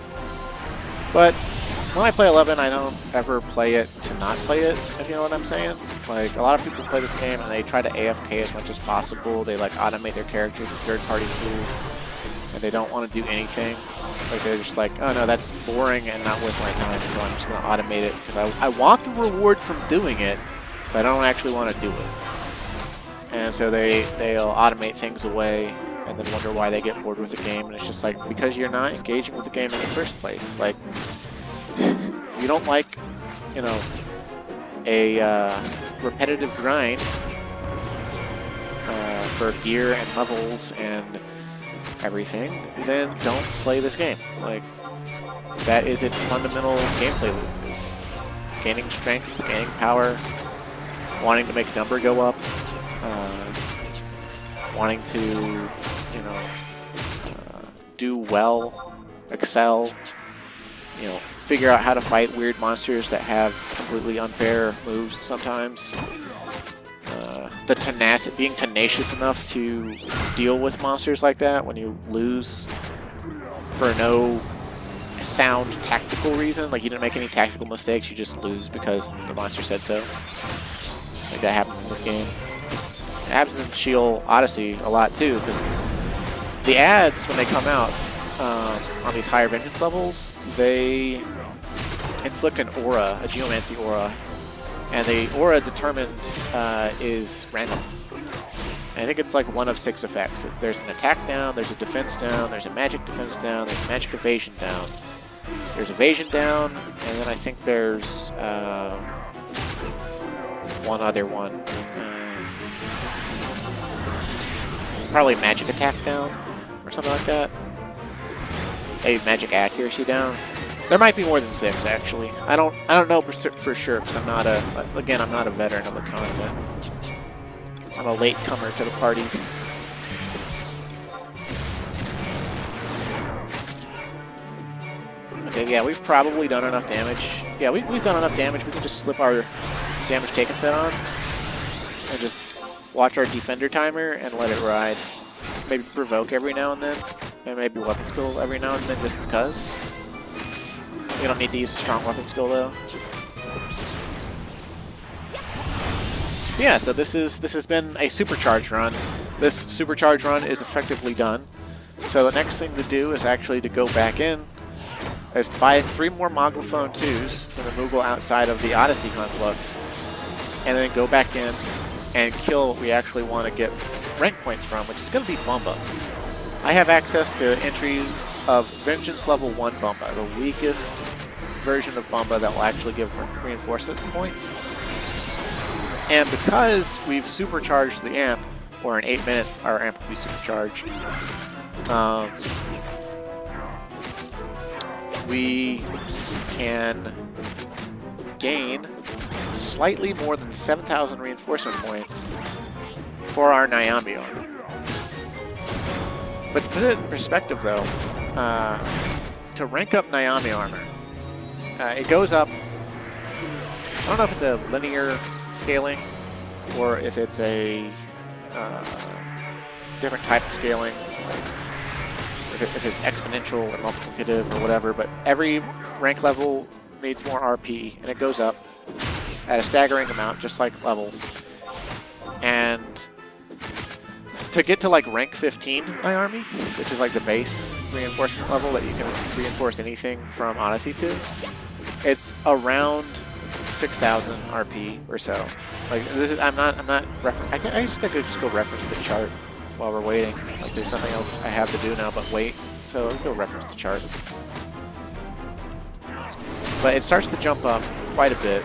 But when I play 11, I don't ever play it to not play it, if you know what I'm saying. Like, a lot of people play this game and they try to AFK as much as possible. They like automate their characters with third-party tools, and they don't want to do anything. Like, they're just like, oh no, that's boring and not worth my time, so I'm just going to automate it because I want the reward from doing it, but I don't actually want to do it. And so they'll automate things away and then wonder why they get bored with the game, and it's just like, because you're not engaging with the game in the first place. Like, you don't like, you know, a repetitive grind for gear and levels and everything, then don't play this game. Like, that is its fundamental gameplay loop. Is gaining strength, gaining power, wanting to make number go up, wanting to, you know, do well, excel, you know, figure out how to fight weird monsters that have completely unfair moves sometimes. Being tenacious enough to deal with monsters like that when you lose for no sound tactical reason. Like, you didn't make any tactical mistakes, you just lose because the monster said so. Like, that happens in this game. It happens in Sheol Odyssey a lot too, because the ads, when they come out on these higher vengeance levels, they inflict an aura, a geomancy aura. And the aura determined is random. And I think it's like one of 6 effects. There's an attack down, there's a defense down, there's a magic defense down, there's a magic evasion down, there's evasion down, and then I think there's one other one. Probably magic attack down. or something like that. A magic accuracy down. There might be more than 6 actually. I don't know for sure because I'm not a veteran of the content. I'm a latecomer to the party. Okay, yeah, we've probably done enough damage. Yeah, we've done enough damage. We can just slip our damage taken set on and just watch our defender timer and let it ride. Maybe provoke every now and then, and maybe weapon skill every now and then just because. We don't need to use a strong weapon skill though. Yeah, so this has been a supercharge run. This supercharge run is effectively done. So the next thing to do is actually to go back in, is to buy 3 more Mooglephone 2s from the Moogle outside of the Odyssey conflict, and then go back in and kill what we actually want to get rank points from, which is going to be Bumba. I have access to entries of Vengeance level 1 Bumba, the weakest version of Bumba that will actually give reinforcement points. And because we've supercharged the amp, or in 8 minutes our amp will be supercharged, we can gain slightly more than 7,000 reinforcement points for our Nyami armor. But to put it in perspective though, to rank up Nyami armor, it goes up, I don't know if it's a linear scaling or if it's a different type of scaling, if it's exponential or multiplicative or whatever, but every rank level needs more RP and it goes up at a staggering amount, just like levels. And to get to like rank 15 my army, which is like the base reinforcement level that you can reinforce anything from Odyssey to, it's around 6,000 RP or so. Like this is, I just could just go reference the chart while we're waiting. Like there's something else I have to do now but wait, so let's go reference the chart. But it starts to jump up quite a bit.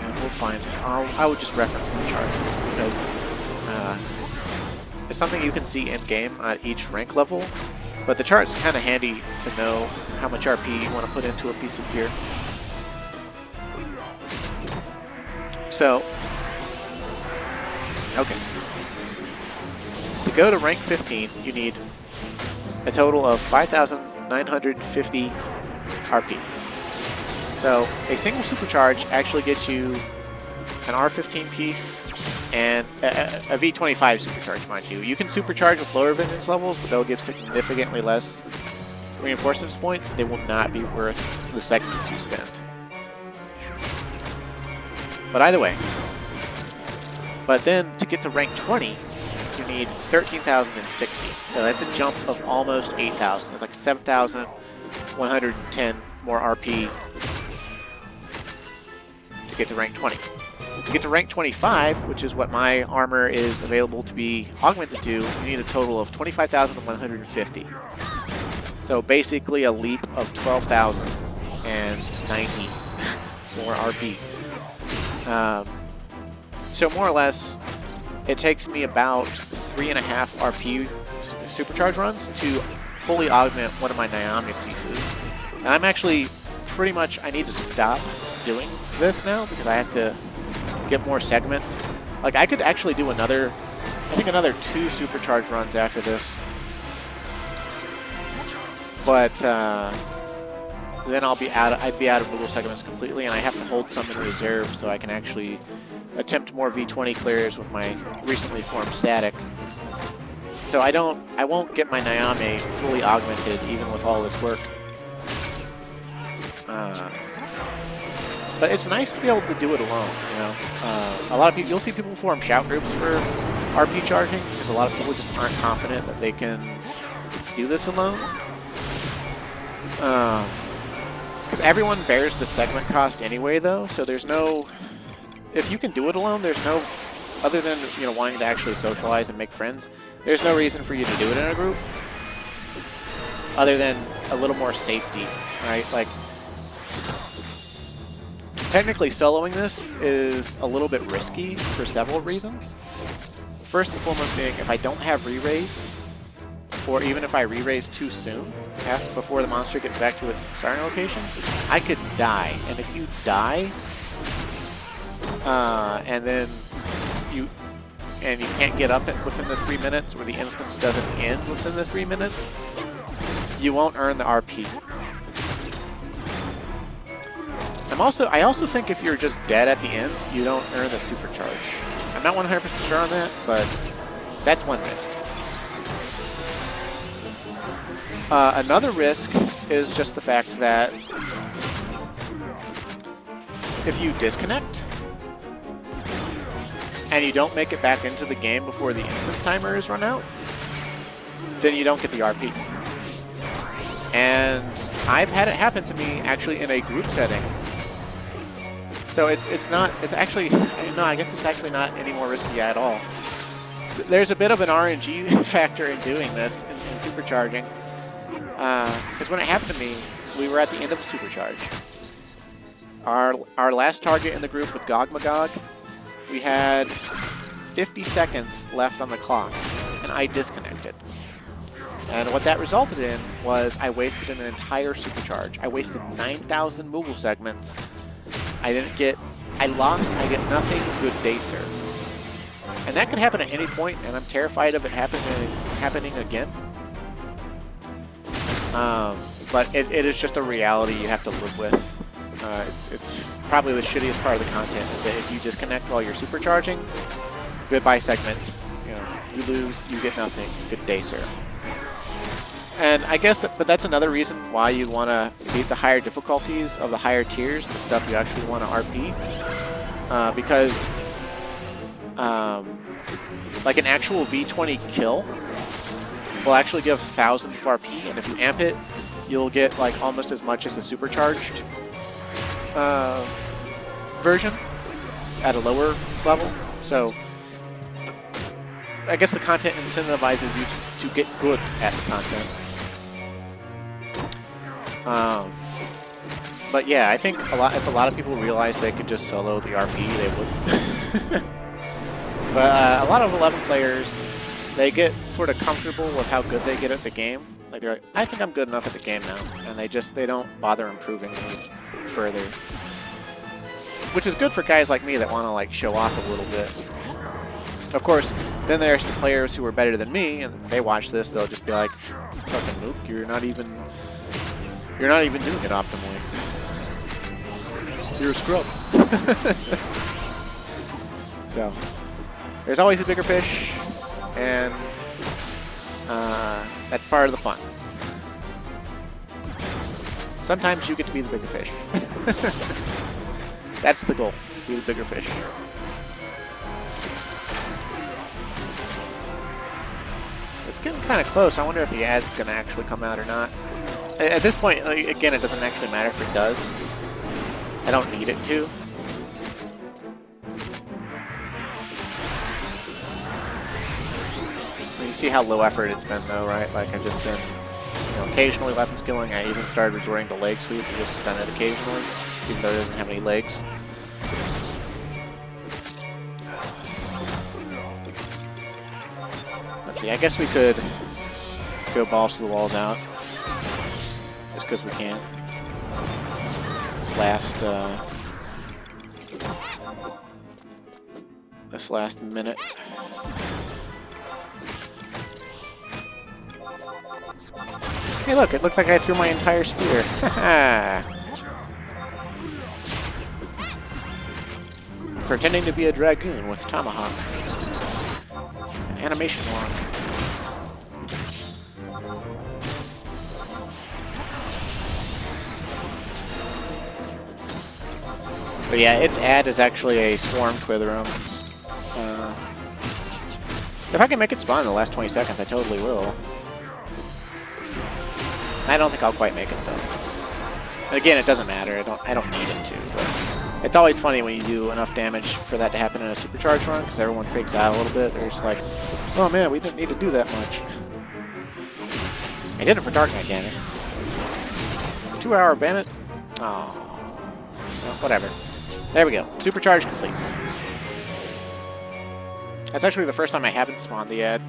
And we'll find, I would just reference the chart because it's something you can see in game at each rank level. But the chart's kind of handy to know how much RP you want to put into a piece of gear. So, okay. To go to rank 15, you need a total of 5,950 RP. So, a single supercharge actually gets you an R15 piece and a V25 supercharge, mind you. You can supercharge with lower vengeance levels, but they'll give significantly less reinforcement points. They will not be worth the segments you spend. But either way. But then to get to rank 20, you need 13,060. So that's a jump of almost 8,000. It's like 7,110 more RP to get to rank 20. To get to rank 25, which is what my armor is available to be augmented to, you need a total of 25,150. So basically a leap of 12,090 more RP. So more or less, it takes me about 3.5 RP supercharge runs to fully augment one of my Nyami pieces. And I'm actually pretty much, I need to stop doing this now because I have to get more segments. Like I could actually do another, I think another 2 supercharge runs after this. But then I'd be out of Moogle segments completely, and I have to hold some in reserve so I can actually attempt more V20 clears with my recently formed static. So I won't get my Nyami fully augmented even with all this work. But it's nice to be able to do it alone, you know. A lot of people, you'll see people form shout groups for RP charging because a lot of people just aren't confident that they can do this alone. Because everyone bears the segment cost anyway, though, so there's no... If you can do it alone, there's no... Other than, you know, wanting to actually socialize and make friends, there's no reason for you to do it in a group. Other than a little more safety, right? Like... Technically, soloing this is a little bit risky for several reasons. First and foremost being, if I don't have re-raise, or even if I re-raise too soon, before the monster gets back to its starting location, I could die. And if you die, and then you can't get up within the 3 minutes, or the instance doesn't end within the 3 minutes, you won't earn the RP. I also think if you're just dead at the end, you don't earn the supercharge. I'm not 100% sure on that, but that's one risk. Another risk is just the fact that if you disconnect and you don't make it back into the game before the instance timer is run out, then you don't get the RP. And I've had it happen to me actually in a group setting. So I guess it's actually not any more risky at all. There's a bit of an RNG factor in doing this, in supercharging. Because when it happened to me, we were at the end of a supercharge. Our last target in the group was Gog Magog. We had 50 seconds left on the clock, and I disconnected. And what that resulted in was I wasted an entire supercharge. I wasted 9,000 Moogle segments. I get nothing, good day, sir. And that could happen at any point, and I'm terrified of it happening again. But it is just a reality you have to live with. It's probably the shittiest part of the content, is that if you disconnect while you're supercharging, goodbye segments. You know, you lose, you get nothing. Good day, sir. And I guess but that's another reason why you want to beat the higher difficulties of the higher tiers, the stuff you actually want to RP. Because like an actual V20 kill will actually give thousands of RP, and if you amp it, you'll get like almost as much as a supercharged version at a lower level. So I guess the content incentivizes you to get good at the content. But yeah, I think if a lot of people realized they could just solo the RP, they would. But a lot of 11 players, they get sort of comfortable with how good they get at the game. Like they're like, I think I'm good enough at the game now, and they don't bother improving further. Which is good for guys like me that want to like show off a little bit. Of course, then there's the players who are better than me, and they watch this, they'll just be like, fucking Mook, you're not even doing it optimally. You're a scrub. So, there's always a bigger fish, and that's part of the fun. Sometimes you get to be the bigger fish. That's the goal, be the bigger fish. It's getting kind of close. I wonder if the ad's going to actually come out or not. At this point, again, it doesn't actually matter if it does. I don't need it to. You see how low effort it's been, though, right? Like, I've just been, occasionally weapon skilling. I even started resorting to leg sweep to just stun it occasionally, even though it doesn't have any legs. Let's see, I guess we could go balls to the walls out. Just because we can. This last minute. Hey look, it looked like I threw my entire spear. Pretending to be a dragoon with tomahawk. An animation wand. But yeah, its ad is actually a swarm Twithrum. If I can make it spawn in the last 20 seconds, I totally will. I don't think I'll quite make it though. Again, it doesn't matter. I don't need it to. But it's always funny when you do enough damage for that to happen in a supercharge run, because everyone freaks out a little bit. They're just like, "Oh man, we didn't need to do that much." I did it for Dark Knight damage. 2-hour bandit. Oh, well, whatever. There we go. Supercharge complete. That's actually the first time I haven't spawned the ad.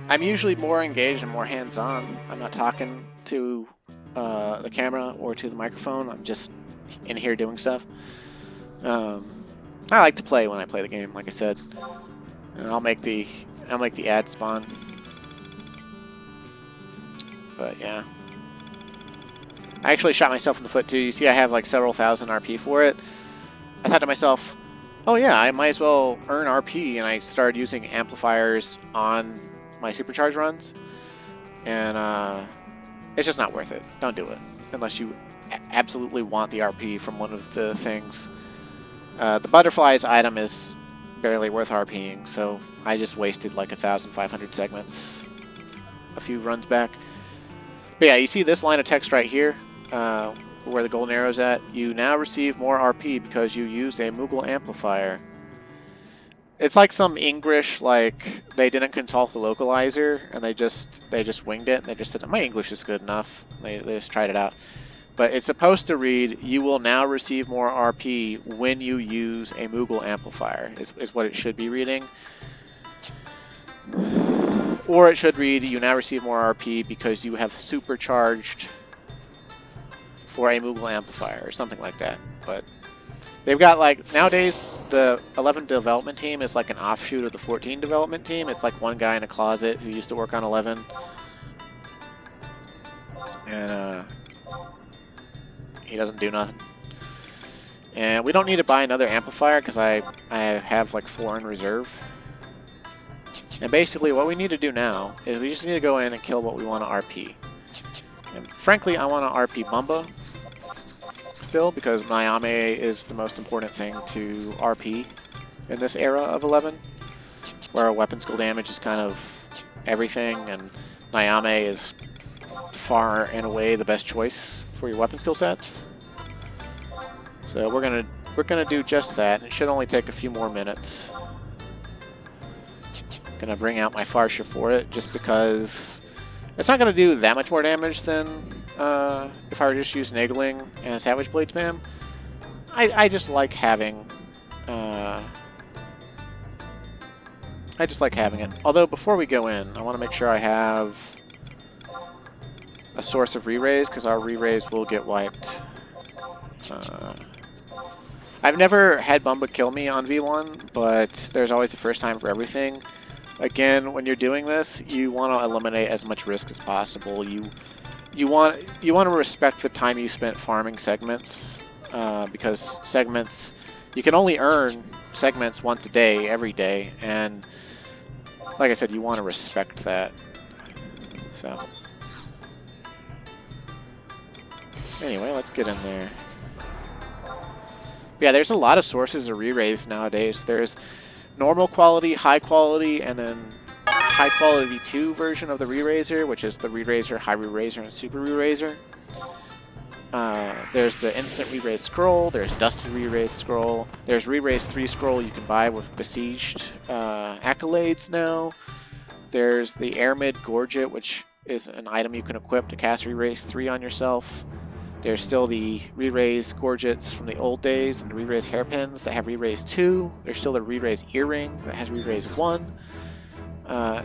I'm usually more engaged and more hands-on. I'm not talking to the camera or to the microphone. I'm just in here doing stuff. I like to play when I play the game, like I said. And I'll make the ad spawn. But yeah. I actually shot myself in the foot too. You see I have like several thousand RP for it. I thought to myself, oh yeah, I might as well earn RP, and I started using amplifiers on my supercharge runs. And it's just not worth it. Don't do it. Unless you absolutely want the RP from one of the things. The butterflies item is barely worth RPing, so I just wasted like 1,500 segments a few runs back. But yeah, you see this line of text right here, where the golden arrow's at? You now receive more RP because you used a Moogle Amplifier. It's like some English, like they didn't consult the localizer and they just winged it. And they just said, my English is good enough. They just tried it out. But it's supposed to read, you will now receive more RP when you use a Moogle Amplifier, is what it should be reading. Or it should read, you now receive more RP because you have supercharged for a Moogle Amplifier, or something like that. But they've got, like, nowadays, the 11 development team is like an offshoot of the 14 development team. It's like one guy in a closet who used to work on 11. And, he doesn't do nothing. And we don't need to buy another amplifier because I have like 4 in reserve. And basically what we need to do now is we just need to go in and kill what we want to RP. And frankly, I want to RP Bumba still because Nyame is the most important thing to RP in this era of 11, where weapon skill damage is kind of everything, and Nyame is far and away the best choice for your weapon skill sets. So we're gonna do just that, and it should only take a few more minutes. Gonna bring out my Farsha for it, just because it's not gonna do that much more damage than if I were just use Niggling and a Savage Blade spam. I just like having it. Although before we go in, I want to make sure I have a source of re-raise, because our re-raise will get wiped. I've never had Bumba kill me on V1, but there's always a first time for everything. Again, when you're doing this, you want to eliminate as much risk as possible. You want to respect the time you spent farming segments, because segments, you can only earn segments once a day, every day, and like I said, you want to respect that. So anyway, let's get in there. Yeah, there's a lot of sources of re-raise nowadays. There's normal quality, high quality, and then high quality 2 version of the re-raiser, which is the re-raiser, high re-raiser, and super re-raiser. There's the instant re-raise scroll, there's dusted re-raise scroll, there's re-raise 3 scroll you can buy with besieged accolades now. There's the Airmid Gorget, which is an item you can equip to cast re-raise 3 on yourself. There's still the re-raise Gorgets from the old days and the re-raise hairpins that have re-raise 2. There's still the re-raise earring that has re-raise 1.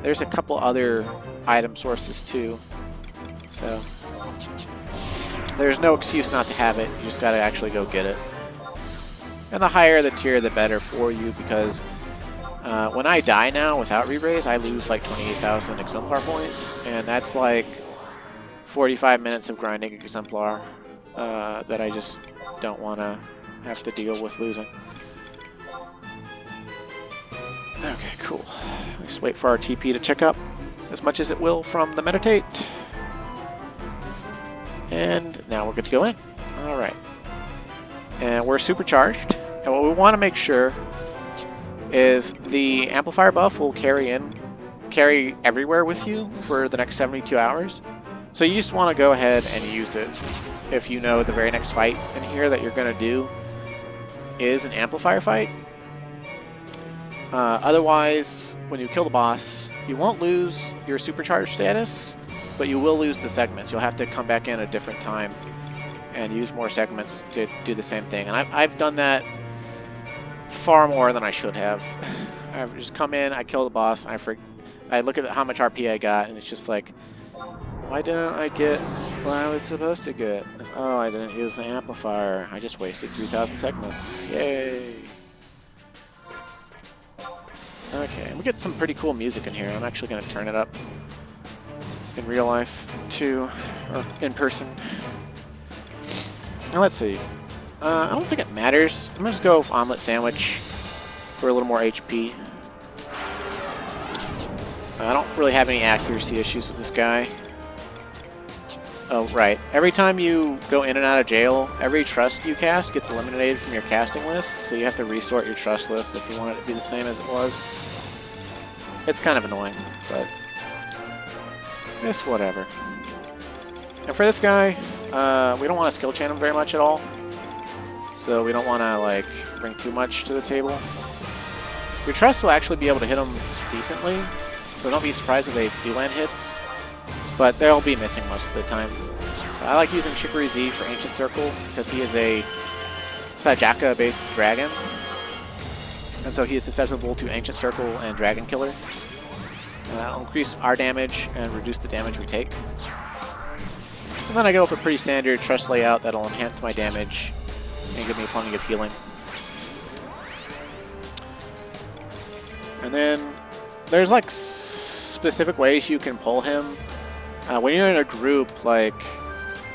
There's a couple other item sources too. So there's no excuse not to have it. You just gotta actually go get it. And the higher the tier, the better for you, because when I die now without re-raise, I lose like 28,000 exemplar points, and that's like 45 minutes of grinding exemplar that I just don't want to have to deal with losing. Okay, cool. Let's wait for our TP to check up as much as it will from the meditate. And now we're good to go in. Alright. And we're supercharged. And what we want to make sure is the amplifier buff will carry everywhere with you for the next 72 hours. So you just want to go ahead and use it if you know the very next fight in here that you're going to do is an amplifier fight. Otherwise, when you kill the boss, you won't lose your supercharged status, but you will lose the segments. You'll have to come back in a different time and use more segments to do the same thing. And I've done that far more than I should have. I've just come in, I kill the boss, I look at how much RP I got, and it's just like, why didn't I get what I was supposed to get? Oh, I didn't use the amplifier. I just wasted 3,000 segments. Yay! Okay, we get some pretty cool music in here. I'm actually going to turn it up in real life, too, or in person. Now, let's see. I don't think it matters. I'm going to just go with omelet sandwich for a little more HP. I don't really have any accuracy issues with this guy. Oh, right. Every time you go in and out of jail, every trust you cast gets eliminated from your casting list, so you have to resort your trust list if you want it to be the same as it was. It's kind of annoying, but it's whatever. And for this guy, we don't want to skill chain him very much at all, so we don't want to like bring too much to the table. Your trust will actually be able to hit him decently, so don't be surprised if they do land hits. But they'll be missing most of the time. I like using Chicory Z for Ancient Circle because he is a Sajaka-based dragon. And so he is susceptible to Ancient Circle and Dragon Killer. That'll increase our damage and reduce the damage we take. And then I go with a pretty standard trust layout that'll enhance my damage and give me plenty of healing. And then there's like specific ways you can pull him. When you're in a group, like,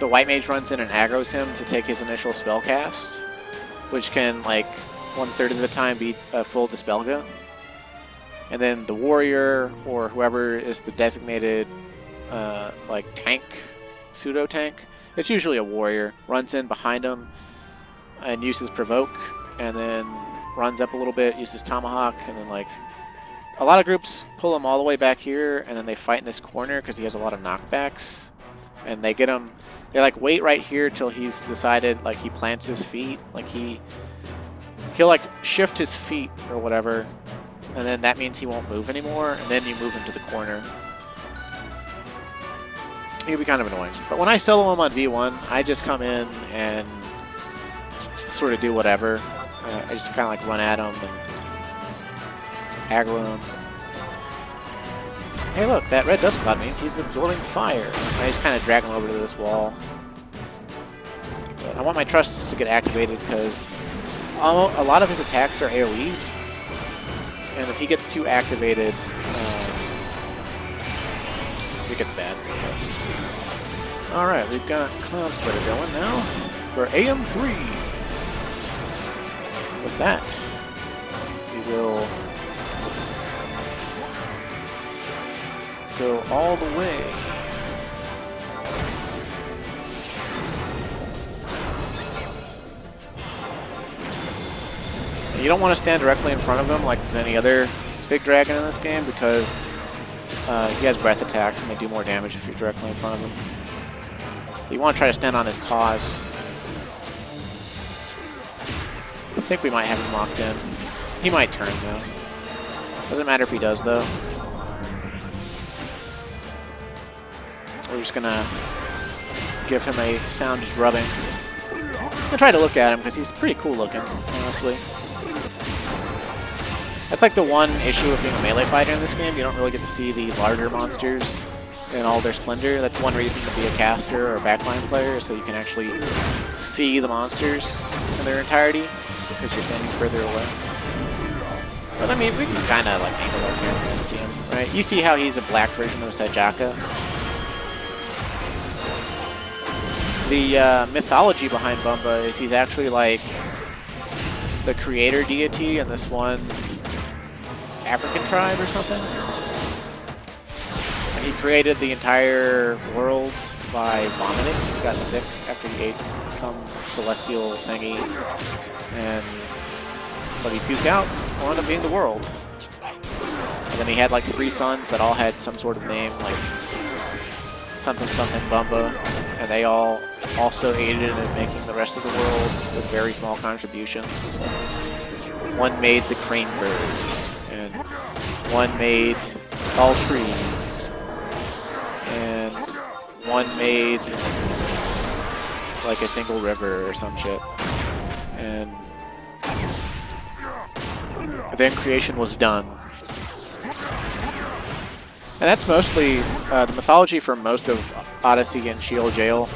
the White Mage runs in and aggroes him to take his initial spell cast, which can, like, 1/3 of the time be a full Dispelga. And then the Warrior, or whoever is the designated, like, tank, pseudo-tank, it's usually a Warrior, runs in behind him and uses Provoke, and then runs up a little bit, uses Tomahawk, and then, like, a lot of groups pull him all the way back here, and then they fight in this corner because he has a lot of knockbacks. And they get him, they like wait right here till he's decided, like he plants his feet, like he'll like shift his feet or whatever, and then that means he won't move anymore, and then you move him to the corner. He'll be kind of annoying. But when I solo him on V1, I just come in and sort of do whatever. I just kind of like run at him and aggro him. Hey look, that red dust cloud means he's absorbing fire. I just kind of drag him over to this wall. But I want my trusts to get activated because a lot of his attacks are AoEs. And if he gets too activated, it gets bad. Alright, we've got Cloud Splitter going now for AM3. With that, we will go all the way. You don't want to stand directly in front of him like there's any other big dragon in this game because he has breath attacks and they do more damage if you're directly in front of him. You want to try to stand on his paws. I think we might have him locked in. He might turn though. Doesn't matter if he does though. We're just gonna give him a sound just rubbing. I'll try to look at him because he's pretty cool looking, honestly. That's like the one issue with being a melee fighter in this game. You don't really get to see the larger monsters in all their splendor. That's one reason to be a caster or a backline player, so you can actually see the monsters in their entirety because you're standing further away. But I mean, we can kind of like angle our camera and see him, right? You see how he's a black version of Sajaka. The mythology behind Bumba is he's actually like the creator deity in this one African tribe or something. And he created the entire world by vomiting. He got sick after he ate some celestial thingy, and so he puked out, wound up being the world. And then he had like 3 sons that all had some sort of name, like something something Bumba, and they all also aided in making the rest of the world with very small contributions. One made the crane bird, and one made tall trees, and one made like a single river or some shit. And then creation was done. And that's mostly the mythology for most of Odyssey and Sheol Gaol.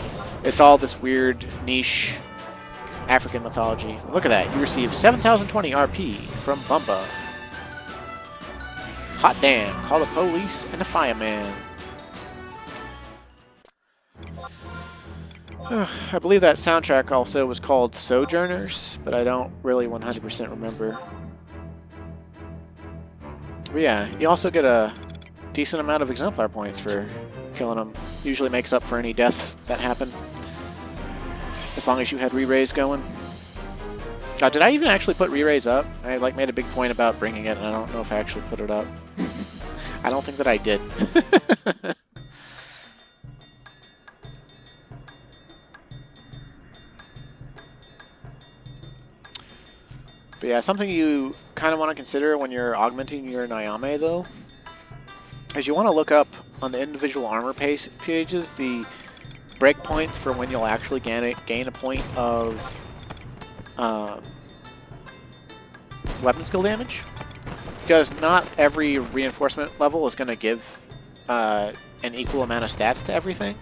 It's all this weird niche African mythology. Look at that. You receive 7,020 RP from Bumba. Hot damn. Call the police and the fireman. I believe that soundtrack also was called Sojourners, but I don't really 100% remember. But yeah, you also get a decent amount of exemplar points for killing them. Usually makes up for any deaths that happen, as long as you had re-raise going. Did I even actually put re-raise up? I made a big point about bringing it, and I don't know if I actually put it up. I don't think that I did. But yeah, something you kind of want to consider when you're augmenting your Nyame, though, is you want to look up on the individual armor pages the breakpoints for when you'll actually gain a point of weapon skill damage. Because not every reinforcement level is going to give an equal amount of stats to everything.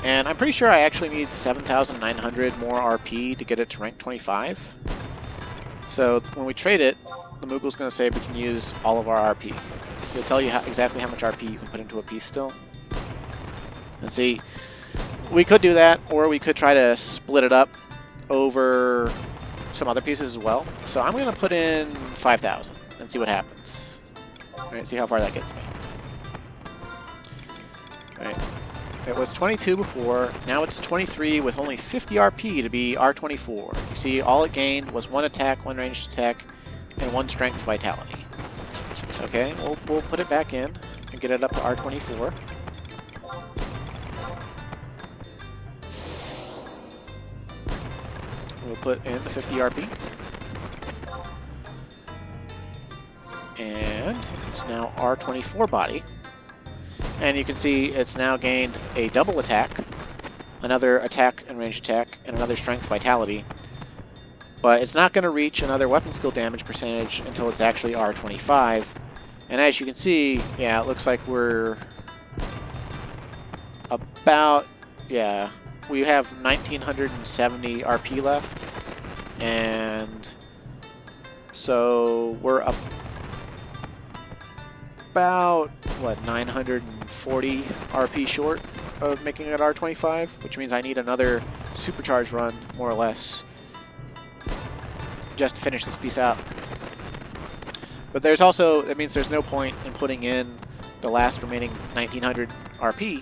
And I'm pretty sure I actually need 7,900 more RP to get it to rank 25. So when we trade it, the Moogle's going to say we can use all of our RP. It'll tell you exactly how much RP you can put into a piece still. And see, we could do that, or we could try to split it up over some other pieces as well. So I'm going to put in 5,000 and see what happens. Alright, see how far that gets me. Alright. It was 22 before, now it's 23 with only 50 RP to be R24. You see, all it gained was 1 attack, 1 ranged attack, and 1 strength vitality. Okay, we'll put it back in and get it up to R24. We'll put in the 50 RP. And it's now R24 body. And you can see it's now gained a double attack, another attack and range attack, and another strength vitality. But it's not going to reach another weapon skill damage percentage until it's actually R25. And as you can see, yeah, it looks like we're about, yeah, we have 1,970 RP left. And so we're up about, what, 940 RP short of making it R25, which means I need another supercharge run, more or less, just to finish this piece out. But there's also, it means there's no point in putting in the last remaining 1,900 RP,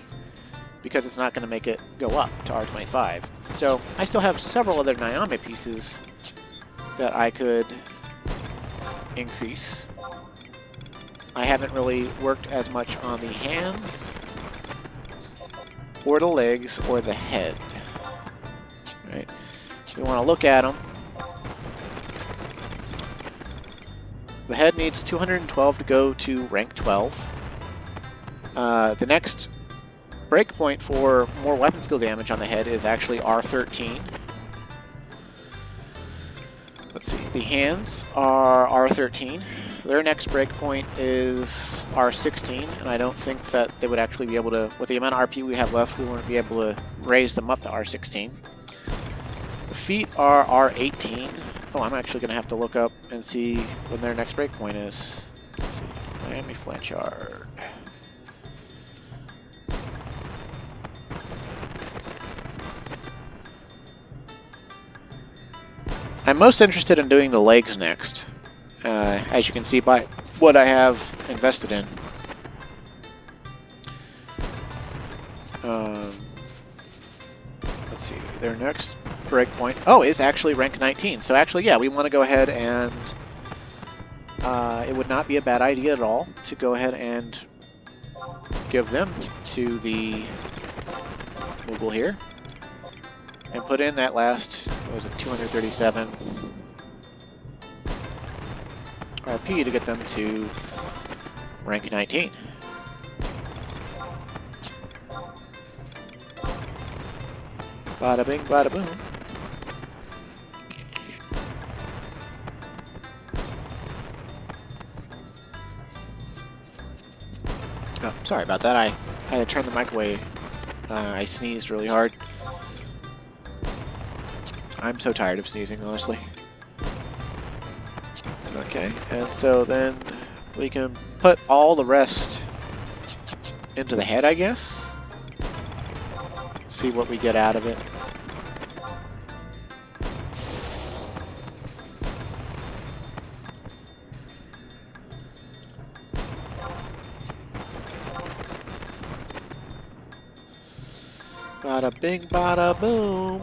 because it's not going to make it go up to R25. So I still have several other Nyame pieces that I could increase. I haven't really worked as much on the hands, or the legs, or the head. Right? So we want to look at them. The head needs 212 to go to rank 12. The next breakpoint for more weapon skill damage on the head is actually R13. Let's see, the hands are R13. Their next breakpoint is R16, and I don't think that they would actually be able to, with the amount of RP we have left, we wouldn't be able to raise them up to R16. The feet are R18. Oh, I'm actually going to have to look up and see when their next breakpoint is. Let's see, Miami Flanchard. I'm most interested in doing the legs next, as you can see by what I have invested in. Let's see, their next breakpoint, oh, is actually rank 19. So actually, yeah, we want to go ahead and it would not be a bad idea at all to go ahead and give them to the Moogle here. And put in that last, what was it, 237 RP to get them to rank 19. Bada bing, bada boom. Oh, sorry about that. I had to turn the mic away. I sneezed really hard. I'm so tired of sneezing, honestly. Okay, and so then we can put all the rest into the head, I guess. See what we get out of it. Bada bing, bada boom.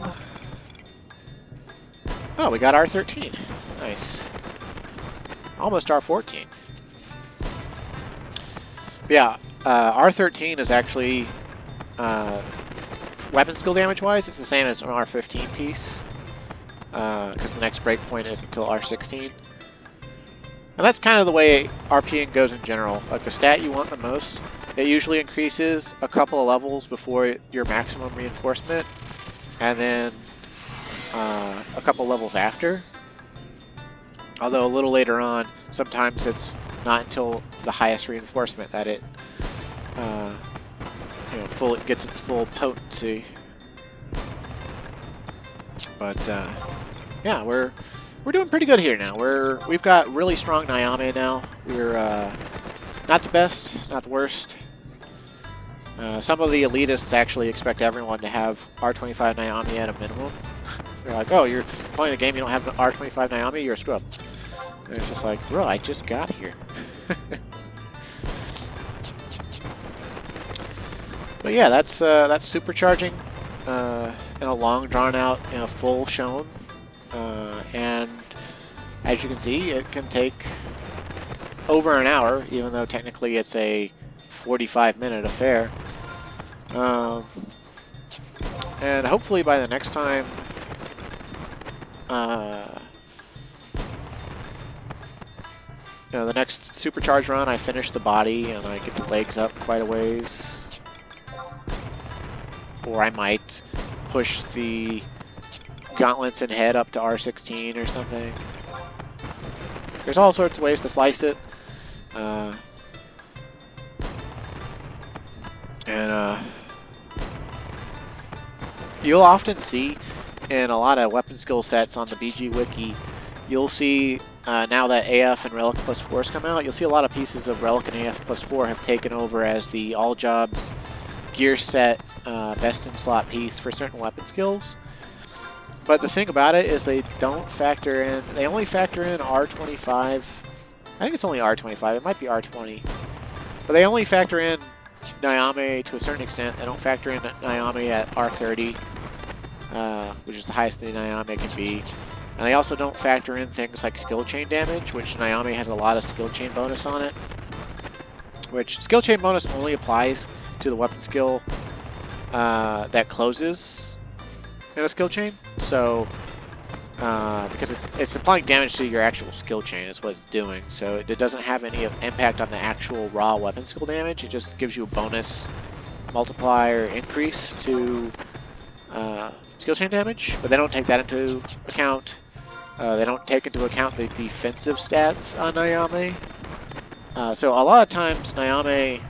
Oh, we got R13. Nice. Almost R14. But yeah, R13 is actually, weapon skill damage-wise, it's the same as an R15 piece. Because the next breakpoint is until R16. And that's kind of the way RPing goes in general. Like the stat you want the most, it usually increases a couple of levels before your maximum reinforcement, and then a couple levels after. Although a little later on, sometimes it's not until the highest reinforcement that it, it gets its full potency. But yeah, we're doing pretty good here now. We've got really strong Nyame now. We're not the best, not the worst. Some of the elitists actually expect everyone to have R25 Nyame at a minimum. They're like, oh, you're playing the game, you don't have R25 Nyame, you're a scrub. And it's just like, bro, I just got here. But yeah, that's supercharging in a long, drawn-out, full shown. And as you can see, it can take over an hour, even though technically it's a 45-minute affair. And hopefully by the next time, the next supercharge run, I finish the body and I get the legs up quite a ways. Or I might push the gauntlets and head up to R16 or something. There's all sorts of ways to slice it. You'll often see in a lot of weapon skill sets on the BG Wiki, you'll see now that AF and Relic plus 4's come out, you'll see a lot of pieces of Relic and AF plus 4 have taken over as the all jobs gear set best in slot piece for certain weapon skills. But the thing about it is they don't factor in, they only factor in R25. I think it's only R25, it might be R20. But they only factor in Nyame to a certain extent. They don't factor in Nyame at R30, which is the highest the Nyame can be. And they also don't factor in things like skill chain damage, which Nyame has a lot of skill chain bonus on it. Which skill chain bonus only applies to the weapon skill that closes in a skill chain. So, because it's applying damage to your actual skill chain is what it's doing. So it doesn't have any impact on the actual raw weapon skill damage. It just gives you a bonus multiplier increase to skill chain damage. But they don't take that into account. They don't take into account the defensive stats on Nyame. So a lot of times Nyame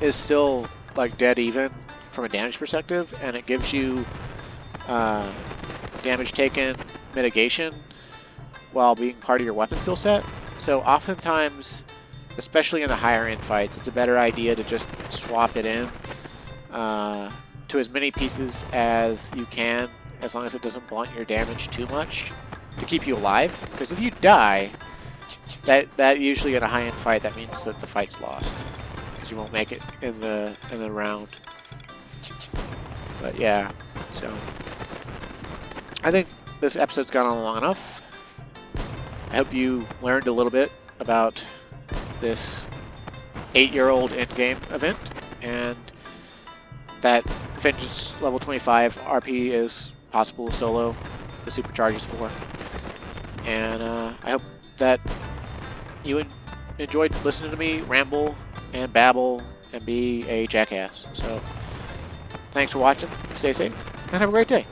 is still like dead even from a damage perspective, and it gives you damage taken mitigation while being part of your weapon skill set. So oftentimes, especially in the higher end fights, it's a better idea to just swap it in to as many pieces as you can, as long as it doesn't blunt your damage too much to keep you alive. Because if you die, that usually in a high end fight, that means that the fight's lost, because you won't make it in the round. But yeah, so I think this episode's gone on long enough. I hope you learned a little bit about this 8-year-old endgame event, and that Vengeance level 25 RP is possible solo the Supercharges for. And I hope that you enjoyed listening to me ramble and babble and be a jackass. So thanks for watching, stay safe, and have a great day.